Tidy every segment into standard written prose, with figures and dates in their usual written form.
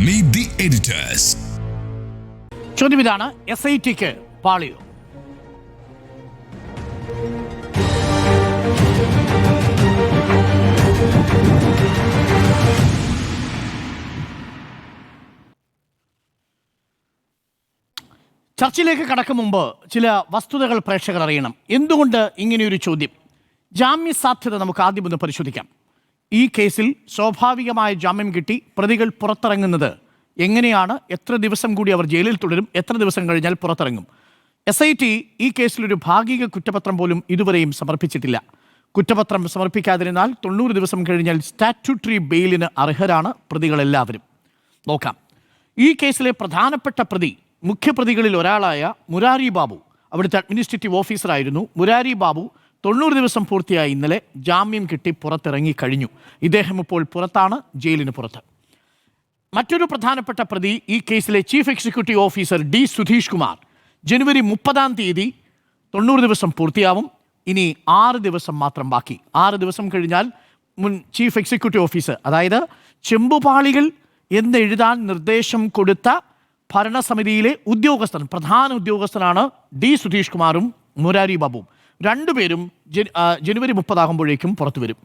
Meet the editors. ചോദ്യം ഇതാണ്, SITക്ക് പാളിയോ? ചർച്ചയിലേക്ക് കടക്കും മുമ്പ് ചില വസ്തുതകൾ പ്രേക്ഷകർ അറിയണം. എന്തുകൊണ്ട് ഇങ്ങനെയൊരു ചോദ്യം? ജാമ്യ സാധ്യത നമുക്ക് ആദ്യം ഒന്ന് പരിശോധിക്കാം. ഈ കേസിൽ സ്വാഭാവികമായ ജാമ്യം കിട്ടി പ്രതികൾ പുറത്തിറങ്ങുന്നത് എങ്ങനെയാണ്? എത്ര ദിവസം കൂടി അവർ ജയിലിൽ തുടരും? എത്ര ദിവസം കഴിഞ്ഞാൽ പുറത്തിറങ്ങും? SIT ഈ കേസിലൊരു ഭാഗിക കുറ്റപത്രം പോലും ഇതുവരെയും സമർപ്പിച്ചിട്ടില്ല. കുറ്റപത്രം സമർപ്പിക്കാതിരുന്നാൽ 90 ദിവസം കഴിഞ്ഞാൽ സ്റ്റാറ്റ്യൂട്ടറി ബെയിലിന് അർഹരാണ് പ്രതികളെല്ലാവരും. നോക്കാം. ഈ കേസിലെ പ്രധാനപ്പെട്ട പ്രതി, മുഖ്യപ്രതികളിൽ ഒരാളായ മുരാരി ബാബു, അവിടുത്തെ അഡ്മിനിസ്ട്രേറ്റീവ് ഓഫീസറായിരുന്നു. മുരാരി ബാബു 90 ദിവസം പൂർത്തിയായി ഇന്നലെ ജാമ്യം കിട്ടി പുറത്തിറങ്ങി കഴിഞ്ഞു. ഇദ്ദേഹം ഇപ്പോൾ പുറത്താണ്, ജയിലിന് പുറത്ത്. മറ്റൊരു പ്രധാനപ്പെട്ട പ്രതി, ഈ കേസിലെ chief executive officer D. Sudheesh Kumar, ജനുവരി 30 90 ദിവസം പൂർത്തിയാവും. ഇനി 6 ദിവസം മാത്രം ബാക്കി. 6 ദിവസം കഴിഞ്ഞാൽ മുൻ ചീഫ് എക്സിക്യൂട്ടീവ് ഓഫീസർ, അതായത് ചെമ്പുപാളികൾ എന്നെഴുതാൻ നിർദ്ദേശം കൊടുത്ത ഭരണസമിതിയിലെ ഉദ്യോഗസ്ഥൻ, പ്രധാന ഉദ്യോഗസ്ഥനാണ് D. സുധീഷ് കുമാറും മുരാരി ബാബുവും. രണ്ടുപേരും ജനുവരി 30 ആകുമ്പോഴേക്കും പുറത്തു വരും.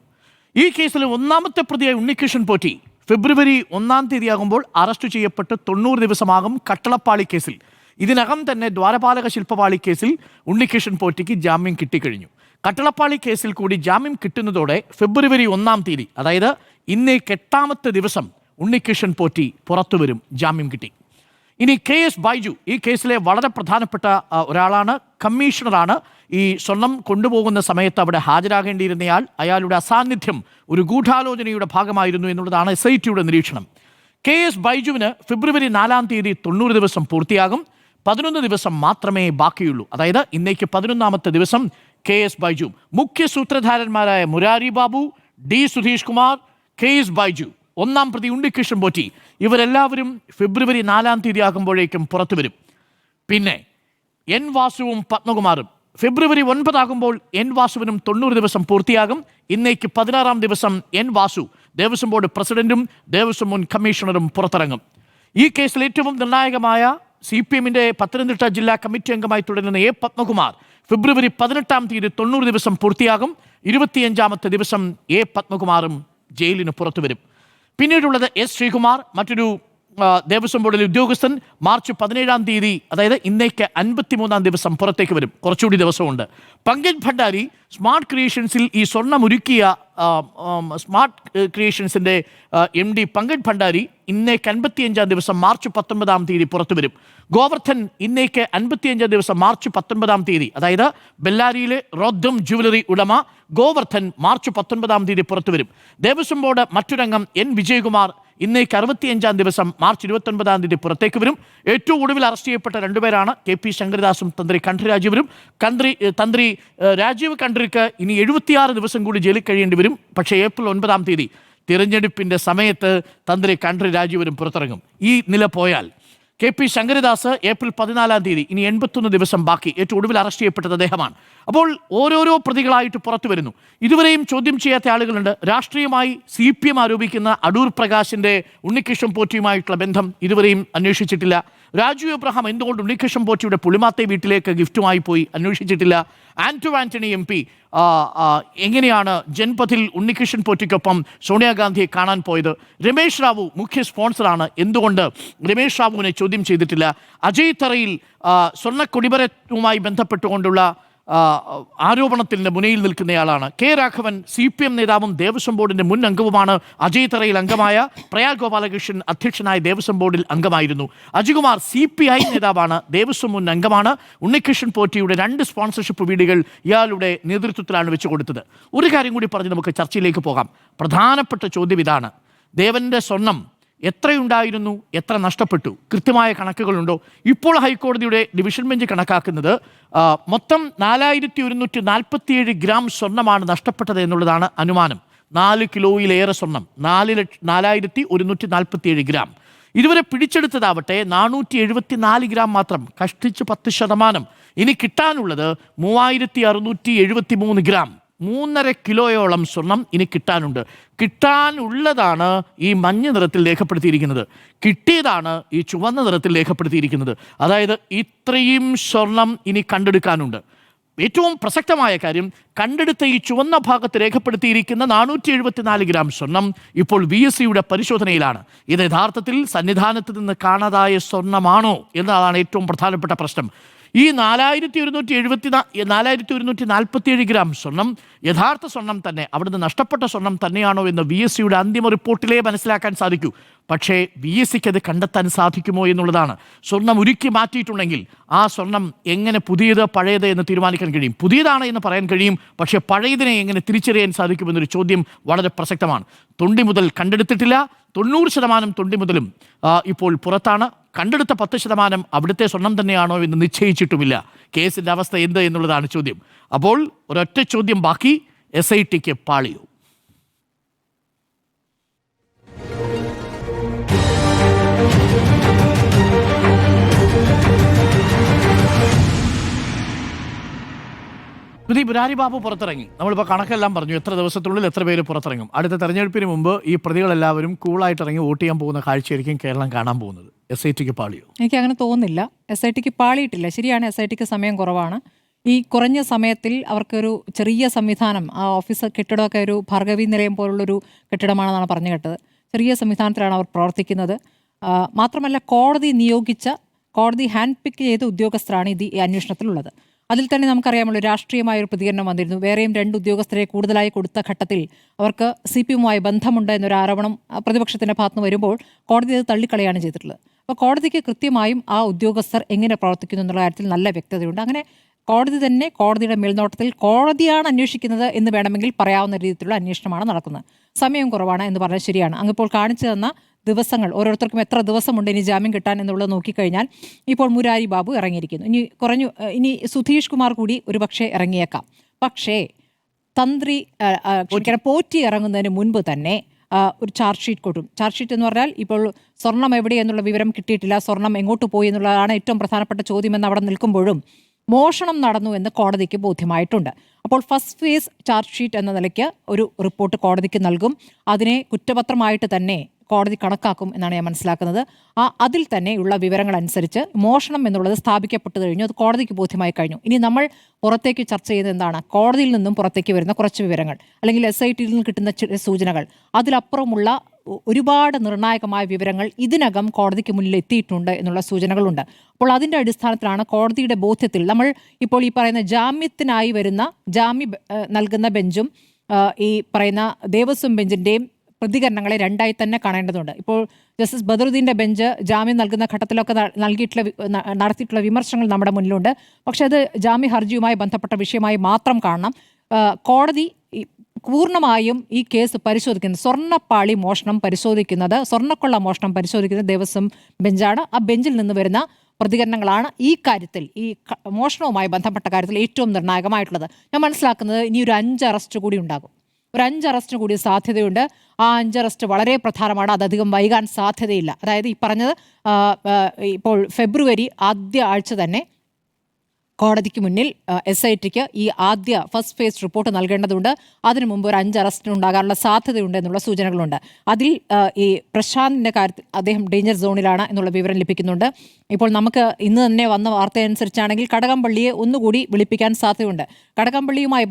ഈ കേസിലെ ഒന്നാമത്തെ പ്രതിയായ ഉണ്ണികൃഷ്ണൻ പോറ്റി ഫെബ്രുവരി 1 അറസ്റ്റ് ചെയ്യപ്പെട്ട് 90 ദിവസമാകും. കട്ടളപ്പാളി കേസിൽ, ഇതിനകം തന്നെ ദ്വാരപാലക ശില്പപാളി കേസിൽ ഉണ്ണികൃഷ്ണൻ പോറ്റിക്ക് ജാമ്യം കിട്ടിക്കഴിഞ്ഞു. കട്ടളപ്പാളി കേസിൽ കൂടി ജാമ്യം കിട്ടുന്നതോടെ ഫെബ്രുവരി 1 അതായത് ഇന്നേക്ക് 8ാമത്തെ ദിവസം ഉണ്ണികൃഷ്ണൻ പോറ്റി പുറത്തു വരും, ജാമ്യം കിട്ടി. ഇനി KS ബൈജു, ഈ കേസിലെ വളരെ പ്രധാനപ്പെട്ട ഒരാളാണ്, കമ്മീഷണറാണ്. ഈ സ്വർണം കൊണ്ടുപോകുന്ന സമയത്ത് അവിടെ ഹാജരാകേണ്ടിയിരുന്നയാൾ, അയാളുടെ അസാന്നിധ്യം ഒരു ഗൂഢാലോചനയുടെ ഭാഗമായിരുന്നു എന്നുള്ളതാണ് SITയുടെ നിരീക്ഷണം. KS ബൈജുവിന് ഫെബ്രുവരി 4 90 ദിവസം പൂർത്തിയാകും. 11 ദിവസം മാത്രമേ ബാക്കിയുള്ളൂ. അതായത് ഇന്നേക്ക് 11ാമത്തെ ദിവസം KS ബൈജു. മുഖ്യ സൂത്രധാരന്മാരായ മുരാരി ബാബു, D. സുധീഷ് കുമാർ, KS ബൈജു, ഒന്നാം പ്രതി ഉണ്ണികൃഷ്ണൻ പോറ്റി, ഇവരെല്ലാവരും ഫെബ്രുവരി 4 ആകുമ്പോഴേക്കും പുറത്തു വരും. പിന്നെ N. വാസുവും പത്മകുമാറും ഫെബ്രുവരി 9 ആകുമ്പോൾ N. വാസുവിനും 90 ദിവസം പൂർത്തിയാകും. ഇന്നേക്ക് 16ാം ദിവസം N. വാസു, ദേവസ്വം ബോർഡ് പ്രസിഡന്റും ദേവസ്വം മുൻ കമ്മീഷണറും പുറത്തിറങ്ങും. ഈ കേസിൽ ഏറ്റവും നിർണായകമായ CPMന്റെ പത്തനംതിട്ട ജില്ലാ കമ്മിറ്റി അംഗമായി തുടരുന്ന A. പത്മകുമാർ ഫെബ്രുവരി 18 90 ദിവസം പൂർത്തിയാകും. 25ാമത്തെ ദിവസം A. പത്മകുമാറും ജയിലിന് പുറത്തു വരും. പിന്നീടുള്ളത് S. ശ്രീകുമാർ, മറ്റൊരു ദേവസ്വം ബോർഡിലെ ഉദ്യോഗസ്ഥൻ, മാർച്ച് 17 അതായത് ഇന്നേക്ക് 53ാം ദിവസം പുറത്തേക്ക് വരും. കുറച്ചുകൂടി ദിവസമുണ്ട്. പങ്കജ് ഭണ്ഡാരി, സ്മാർട്ട് ക്രിയേഷൻസിൽ ഈ സ്വർണ്ണമൊരുക്കിയ സ്മാർട്ട് ക്രിയേഷൻസിൻ്റെ MD പങ്കജ് ഭണ്ഡാരി ഇന്നേക്ക് 55ാം ദിവസം മാർച്ച് 19 പുറത്തു വരും. ഗോവർദ്ധൻ ഇന്നേക്ക് 55ാം ദിവസം മാർച്ച് 19 അതായത് ബെല്ലാരിയിലെ റോദ്ദം ജുവലറി ഉടമ ഗോവർദ്ധൻ മാർച്ച് 19 പുറത്തു വരും. ദേവസ്വം ബോർഡ് മറ്റൊരംഗം N. വിജയകുമാർ ഇന്നേക്ക് 65ാം ദിവസം മാർച്ച് 29 പുറത്തേക്ക് വരും. ഏറ്റവും ഒടുവിൽ അറസ്റ്റ് ചെയ്യപ്പെട്ട രണ്ടുപേരാണ് KP ശങ്കരദാസും തന്ത്രി കണ്ഠര് രാജീവരും. തന്ത്രി രാജീവ് കണ്ഠർക്ക് ഇനി 76 ദിവസം കൂടി ജയിലിൽ കഴിയേണ്ടി വരും. പക്ഷേ ഏപ്രിൽ 9 തിരഞ്ഞെടുപ്പിൻ്റെ സമയത്ത് തന്ത്രി കണ്ഠര് രാജീവരും പുറത്തിറങ്ങും. ഈ നില പോയാൽ KP ശങ്കരദാസ് ഏപ്രിൽ 14 ഇനി 81 ദിവസം ബാക്കി. ഏറ്റവും ഒടുവിൽ അറസ്റ്റ് ചെയ്യപ്പെട്ടത് അദ്ദേഹമാണ്. അപ്പോൾ ഓരോരോ പ്രതികളായിട്ട് പുറത്തു വരുന്നു. ഇതുവരെയും ചോദ്യം ചെയ്യാത്ത ആളുകളുണ്ട്. രാഷ്ട്രീയമായി CPM ആരോപിക്കുന്ന അടൂർ പ്രകാശിൻ്റെ ഉണ്ണികൃഷ്ണൻ പോറ്റിയുമായിട്ടുള്ള ബന്ധം ഇതുവരെയും അന്വേഷിച്ചിട്ടില്ല. രാജു എബ്രഹാം എന്തുകൊണ്ട് ഉണ്ണികൃഷ്ണൻ പോറ്റിയുടെ പുളിമാത്തെ വീട്ടിലേക്ക് ഗിഫ്റ്റുമായി പോയി, അന്വേഷിച്ചിട്ടില്ല. ആന്റണി MP എങ്ങനെയാണ് ജൻപഥിൽ ഉണ്ണികൃഷ്ണൻ പോറ്റിക്കൊപ്പം സോണിയാഗാന്ധിയെ കാണാൻ പോയത്? രമേശ് റാവു മുഖ്യ സ്പോൺസറാണ്, എന്തുകൊണ്ട് രമേശ് റാവുവിനെ ചോദ്യം ചെയ്തിട്ടില്ല? അജയ് തറയിൽ സ്വർണ്ണക്കൊടിമരവുമായി ബന്ധപ്പെട്ടുകൊണ്ടുള്ള ആരോപണത്തിൻ്റെ മുനയിൽ നിൽക്കുന്നയാളാണ്. K. രാഘവൻ CPM നേതാവും ദേവസ്വം ബോർഡിൻ്റെ മുൻ അംഗവുമാണ്. അജയ് തറയിൽ അംഗമായ പ്രയാഗ് ഗോപാലകൃഷ്ണൻ അധ്യക്ഷനായ ദേവസ്വം ബോർഡിൽ അംഗമായിരുന്നു. അജികുമാർ CPI നേതാവാണ്, ദേവസ്വം മുൻ അംഗമാണ്. ഉണ്ണികൃഷ്ണൻ പോറ്റിയുടെ 2 സ്പോൺസർഷിപ്പ് വീടുകൾ ഇയാളുടെ നേതൃത്വത്തിലാണ് വെച്ച് കൊടുത്തത്. ഒരു കാര്യം കൂടി പറഞ്ഞ് നമുക്ക് ചർച്ചയിലേക്ക് പോകാം. പ്രധാനപ്പെട്ട ചോദ്യം ഇതാണ്, ദേവൻ്റെ സ്വർണം എത്രയുണ്ടായിരുന്നു, എത്ര നഷ്ടപ്പെട്ടു? കൃത്യമായ കണക്കുകളുണ്ടോ? ഇപ്പോൾ ഹൈക്കോടതിയുടെ ഡിവിഷൻ ബെഞ്ച് കണക്കാക്കുന്നത് മൊത്തം 4147 ഗ്രാം സ്വർണ്ണമാണ് നഷ്ടപ്പെട്ടത് എന്നുള്ളതാണ് അനുമാനം. 4 കിലോയിലേറെ സ്വർണം, 4147 ഗ്രാം. ഇതുവരെ പിടിച്ചെടുത്തതാവട്ടെ 474 ഗ്രാം മാത്രം, കഷ്ടിച്ച് 10%. ഇനി കിട്ടാനുള്ളത് 3673 ഗ്രാം. 3.5 കിലോയോളം സ്വർണം ഇനി കിട്ടാനുണ്ട്. കിട്ടാനുള്ളതാണ് ഈ മഞ്ഞ നിറത്തിൽ രേഖപ്പെടുത്തിയിരിക്കുന്നത്, കിട്ടിയതാണ് ഈ ചുവന്ന നിറത്തിൽ രേഖപ്പെടുത്തിയിരിക്കുന്നത്. അതായത് ഇത്രയും സ്വർണം ഇനി കണ്ടെടുക്കാനുണ്ട്. ഏറ്റവും പ്രസക്തമായ കാര്യം, കണ്ടെടുത്ത ഈ ചുവന്ന ഭാഗത്ത് രേഖപ്പെടുത്തിയിരിക്കുന്ന 474 ഗ്രാം സ്വർണം ഇപ്പോൾ VSCയുടെ പരിശോധനയിലാണ്. ഇത് യഥാർത്ഥത്തിൽ സന്നിധാനത്ത് നിന്ന് കാണാതായ സ്വർണമാണോ എന്നതാണ് ഏറ്റവും പ്രധാനപ്പെട്ട പ്രശ്നം. ഈ 4147 ഗ്രാം സ്വർണം യഥാർത്ഥ സ്വർണം തന്നെ, അവിടുന്ന് നഷ്ടപ്പെട്ട സ്വർണം തന്നെയാണോ എന്ന് VSCയുടെ അന്തിമ റിപ്പോർട്ടിലേ മനസ്സിലാക്കാൻ സാധിക്കൂ. പക്ഷേ VSCക്ക് അത് കണ്ടെത്താൻ സാധിക്കുമോ എന്നുള്ളതാണ്. സ്വർണം ഉരുക്കി മാറ്റിയിട്ടുണ്ടെങ്കിൽ ആ സ്വർണം എങ്ങനെ പുതിയത് പഴയത് എന്ന് തീരുമാനിക്കാൻ കഴിയും? പുതിയതാണ് എന്ന് പറയാൻ കഴിയും, പക്ഷേ പഴയതിനെ എങ്ങനെ തിരിച്ചറിയാൻ സാധിക്കുമെന്നൊരു ചോദ്യം വളരെ പ്രസക്തമാണ്. തൊണ്ടി മുതൽ കണ്ടെടുത്തിട്ടില്ല. 90% തൊണ്ടി മുതലും ഇപ്പോൾ പുറത്താണ്. കണ്ടെടുത്ത 10% അവിടുത്തെ സ്വർണം തന്നെയാണോ എന്ന് നിശ്ചയിച്ചിട്ടുമില്ല. കേസിൻ്റെ അവസ്ഥ എന്ത് എന്നുള്ളതാണ് ചോദ്യം. അപ്പോൾ ഒരൊറ്റ ചോദ്യം ബാക്കി, SITക്ക് പാളിയോ? മുരാരി ബാബു പുറത്തിറങ്ങി. നമ്മളിപ്പോൾ കണക്കെല്ലാം പറഞ്ഞു, എത്ര ദിവസത്തിനുള്ളിൽ എത്ര പേര് പുറത്തിറങ്ങും. അടുത്ത തെരഞ്ഞെടുപ്പിന് മുമ്പ് ഈ പ്രതികളെല്ലാവരും കൂളായിട്ട് ഇറങ്ങി വോട്ട് ചെയ്യാൻ പോകുന്ന കാഴ്ചയായിരിക്കും കേരളം കാണാൻ പോകുന്നത്. SITക്ക് പാളിയോ? എനിക്ക് അങ്ങനെ തോന്നുന്നില്ല. SITക്ക് പാളിയിട്ടില്ല. ശരിയാണ്, SITക്ക് സമയം കുറവാണ്. ഈ കുറഞ്ഞ സമയത്തിൽ അവർക്കൊരു ചെറിയ സംവിധാനം, ആ ഓഫീസ് കെട്ടിടമൊക്കെ ഒരു ഭാർഗവി നിലയം പോലുള്ളൊരു കെട്ടിടമാണെന്നാണ് പറഞ്ഞു കേട്ടത്. ചെറിയ സംവിധാനത്തിലാണ് അവർ പ്രവർത്തിക്കുന്നത്. മാത്രമല്ല, കോടതി നിയോഗിച്ച, കോടതി ഹാൻഡ് പിക്ക് ചെയ്ത ഉദ്യോഗസ്ഥരാണ് ഈ അന്വേഷണത്തിലുള്ളത്. അതിൽ തന്നെ നമുക്കറിയാമല്ലോ, രാഷ്ട്രീയമായൊരു പ്രതികരണം വന്നിരുന്നു. വേറെയും 2 ഉദ്യോഗസ്ഥരെ കൂടുതലായി കൊടുത്ത ഘട്ടത്തിൽ അവർക്ക് CPM-മായി ബന്ധമുണ്ട് എന്നൊരു ആരോപണം പ്രതിപക്ഷത്തിൻ്റെ ഭാഗത്തുനിന്ന് വരുമ്പോൾ കോടതി അത് തള്ളിക്കളയാണ് ചെയ്തിട്ടുള്ളത്. അപ്പോൾ കോടതിക്ക് കൃത്യമായും ആ ഉദ്യോഗസ്ഥർ എങ്ങനെ പ്രവർത്തിക്കുന്നു എന്നുള്ള കാര്യത്തിൽ നല്ല വ്യക്തതയുണ്ട്. അങ്ങനെ കോടതി തന്നെ, കോടതിയുടെ മേൽനോട്ടത്തിൽ കോടതിയാണ് അന്വേഷിക്കുന്നത് എന്ന് വേണമെങ്കിൽ പറയാവുന്ന രീതിയിലുള്ള അന്വേഷണമാണ് നടക്കുന്നത്. സമയം കുറവാണ് എന്ന് പറഞ്ഞാൽ ശരിയാണ്. അങ്ങിപ്പോൾ കാണിച്ചു തന്ന ദിവസങ്ങൾ, ഓരോരുത്തർക്കും എത്ര ദിവസമുണ്ട് ഇനി ജാമ്യം കിട്ടാൻ എന്നുള്ളത് നോക്കിക്കഴിഞ്ഞാൽ ഇപ്പോൾ മുരാരി ബാബു ഇറങ്ങിയിരിക്കുന്നു. ഇനി സുധീഷ് കുമാർ കൂടി ഒരുപക്ഷെ ഇറങ്ങിയേക്കാം. പക്ഷേ പോറ്റി ഇറങ്ങുന്നതിന് മുൻപ് തന്നെ ഒരു ചാർജ് ഷീറ്റ് കൊടുക്കും. ചാർജ് ഷീറ്റ് എന്ന് പറഞ്ഞാൽ ഇപ്പോൾ സ്വർണം എവിടെ എന്നുള്ള വിവരം കിട്ടിയിട്ടില്ല, സ്വർണം എങ്ങോട്ട് പോയി എന്നുള്ളതാണ് ഏറ്റവും പ്രധാനപ്പെട്ട ചോദ്യമെന്ന് അവിടെ നിൽക്കുമ്പോഴും മോഷണം നടന്നു എന്ന് കോടതിക്ക് ബോധ്യമായിട്ടുണ്ട്. അപ്പോൾ ഫസ്റ്റ് ഫേസ് ചാർജ് ഷീറ്റ് എന്ന നിലയ്ക്ക് ഒരു റിപ്പോർട്ട് കോടതിക്ക് നൽകും. അതിനെ കുറ്റപത്രമായിട്ട് തന്നെ കോടതി കണക്കാക്കും എന്നാണ് ഞാൻ മനസ്സിലാക്കുന്നത്. അതിൽ തന്നെയുള്ള വിവരങ്ങൾ അനുസരിച്ച് മോഷണം എന്നുള്ളത് സ്ഥാപിക്കപ്പെട്ടു കഴിഞ്ഞു, അത് കോടതിക്ക് ബോധ്യമായി കഴിഞ്ഞു. ഇനി നമ്മൾ പുറത്തേക്ക് ചർച്ച ചെയ്യുന്നത് എന്താണ്? കോടതിയിൽ നിന്നും പുറത്തേക്ക് വരുന്ന കുറച്ച് വിവരങ്ങൾ, അല്ലെങ്കിൽ SITയിൽ നിന്ന് കിട്ടുന്ന സൂചനകൾ, അതിലപ്പുറമുള്ള ഒരുപാട് നിർണായകമായ വിവരങ്ങൾ ഇതിനകം കോടതിക്ക് മുന്നിൽ എത്തിയിട്ടുണ്ട് എന്നുള്ള സൂചനകളുണ്ട്. അപ്പോൾ അതിൻ്റെ അടിസ്ഥാനത്തിലാണ് കോടതിയുടെ ബോധ്യത്തിൽ നമ്മൾ ഇപ്പോൾ ഈ പറയുന്ന ജാമ്യത്തിനായി വരുന്ന ജാമ്യം നൽകുന്ന ബെഞ്ചും ഈ പറയുന്ന ദേവസ്വം ബെഞ്ചിൻ്റെയും പ്രതികരണങ്ങളെ രണ്ടായി തന്നെ കാണേണ്ടതുണ്ട്. ഇപ്പോൾ ജസ്റ്റിസ് ബദറുദ്ദീൻ്റെ ബെഞ്ച് ജാമ്യം നൽകുന്ന ഘട്ടത്തിലൊക്കെ നടത്തിയിട്ടുള്ള വിമർശനങ്ങൾ നമ്മുടെ മുന്നിലുണ്ട്. പക്ഷെ അത് ജാമ്യ ഹർജിയുമായി ബന്ധപ്പെട്ട വിഷയമായി മാത്രം കാണണം. കോടതി പൂർണ്ണമായും ഈ കേസ് പരിശോധിക്കുന്നത്, സ്വർണ്ണപ്പാളി മോഷണം പരിശോധിക്കുന്നത്, സ്വർണ്ണക്കൊള്ള മോഷണം പരിശോധിക്കുന്നത് ദേവസ്വം ബെഞ്ചാണ്. ആ ബെഞ്ചിൽ നിന്ന് വരുന്ന പ്രതികരണങ്ങളാണ് ഈ കാര്യത്തിൽ, ഈ മോഷണവുമായി ബന്ധപ്പെട്ട കാര്യത്തിൽ ഏറ്റവും നിർണായകമായിട്ടുള്ളത്. ഞാൻ മനസ്സിലാക്കുന്നത് ഇനി ഒരു 5 അറസ്റ്റ് കൂടി ഉണ്ടാകും. ഒരു 5 അറസ്റ്റിന് കൂടി സാധ്യതയുണ്ട്. ആ 5 അറസ്റ്റ് വളരെ പ്രധാനമാണ്. അതധികം വൈകാൻ സാധ്യതയില്ല. അതായത് ഈ പറഞ്ഞത് ഇപ്പോൾ ഫെബ്രുവരി ആദ്യ ആഴ്ച തന്നെ കോടതിക്ക് മുന്നിൽ SITക്ക് ഈ ആദ്യ ഫസ്റ്റ് ഫേസ് റിപ്പോർട്ട് നൽകേണ്ടതുണ്ട്. അതിനു മുമ്പ് ഒരു 5 അറസ്റ്റിന് ഉണ്ടാകാനുള്ള സാധ്യതയുണ്ട് എന്നുള്ള സൂചനകളുണ്ട്. അതിൽ ഈ പ്രശാന്തിൻ്റെ കാര്യത്തിൽ അദ്ദേഹം ഡേഞ്ചർ സോണിലാണ് എന്നുള്ള വിവരം ലഭിക്കുന്നുണ്ട്. ഇപ്പോൾ നമുക്ക് ഇന്ന് തന്നെ വന്ന വാർത്തയനുസരിച്ചാണെങ്കിൽ കടകംപള്ളിയെ ഒന്നുകൂടി വിളിപ്പിക്കാൻ സാധ്യതയുണ്ട്. കടകംപള്ളിയുമായി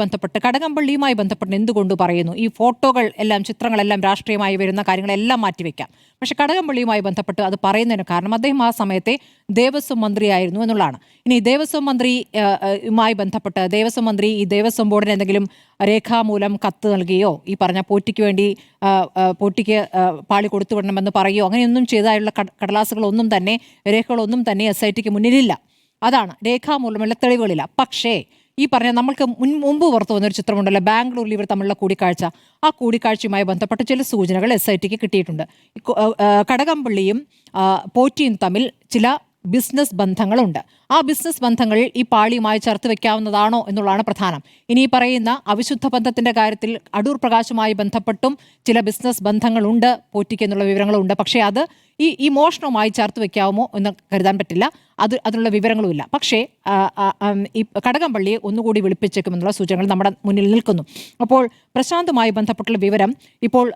ബന്ധപ്പെട്ട് എന്തുകൊണ്ട് പറയുന്നു? ഈ ഫോട്ടോകൾ എല്ലാം, ചിത്രങ്ങളെല്ലാം, രാഷ്ട്രീയമായി വരുന്ന കാര്യങ്ങളെല്ലാം മാറ്റിവെക്കാം. പക്ഷെ കടകംപള്ളിയുമായി ബന്ധപ്പെട്ട് അത് പറയുന്നതിന് കാരണം അദ്ദേഹം ആ സമയത്തെ ദേവസ്വം മന്ത്രിയായിരുന്നു എന്നുള്ളതാണ്. ഇനി ദേവസ്വം മന്ത്രിയുമായി ബന്ധപ്പെട്ട് ദേവസ്വം മന്ത്രി ഈ ദേവസ്വം ബോർഡിന് എന്തെങ്കിലും രേഖാമൂലം കത്ത് നൽകുകയോ ഈ പറഞ്ഞ പോറ്റിക്ക് വേണ്ടി പോറ്റിക്ക് പാളി കൊടുത്തു വിടണമെന്ന് പറയുകയോ അങ്ങനെയൊന്നും ചെയ്തതായുള്ള കടലാസുകളൊന്നും തന്നെ, രേഖകളൊന്നും തന്നെ SITക്ക് മുന്നിലില്ല. അതാണ്, രേഖാമൂലമുള്ള തെളിവുകളില്ല. പക്ഷേ ഈ പറഞ്ഞ നമ്മൾക്ക് മുമ്പ് പുറത്തു വന്നൊരു ചിത്രമുണ്ടല്ലോ, ബാംഗ്ലൂരിൽ ഇവർ തമ്മിലുള്ള കൂടിക്കാഴ്ച. ആ കൂടിക്കാഴ്ചയുമായി ബന്ധപ്പെട്ട് ചില സൂചനകൾ SITക്ക് കിട്ടിയിട്ടുണ്ട്. കടകംപള്ളിയും പോറ്റിയും തമ്മിൽ ചില ബിസിനസ് ബന്ധങ്ങളുണ്ട്. ആ ബിസിനസ് ബന്ധങ്ങൾ ഈ പാളിയുമായി ചേർത്ത് വെക്കാവുന്നതാണോ എന്നുള്ളതാണ് പ്രധാനം. ഇനി പറയുന്ന അവിശുദ്ധ ബന്ധത്തിൻ്റെ കാര്യത്തിൽ അടൂർ പ്രകാശുമായി ബന്ധപ്പെട്ടും ചില ബിസിനസ് ബന്ധങ്ങളുണ്ട് പോറ്റിക്ക് എന്നുള്ള വിവരങ്ങളുണ്ട്. പക്ഷേ അത് ഈ മോഷണവുമായി ചേർത്ത് വെക്കാവുമോ എന്ന് കരുതാൻ പറ്റില്ല. അതിനുള്ള വിവരങ്ങളുമില്ല. പക്ഷേ ഈ കടകംപള്ളിയെ ഒന്നുകൂടി വിളിപ്പിച്ചേക്കുമെന്നുള്ള സൂചനകൾ നമ്മുടെ മുന്നിൽ നിൽക്കുന്നു. അപ്പോൾ പ്രശാന്തുമായി ബന്ധപ്പെട്ടുള്ള വിവരം ഇപ്പോൾ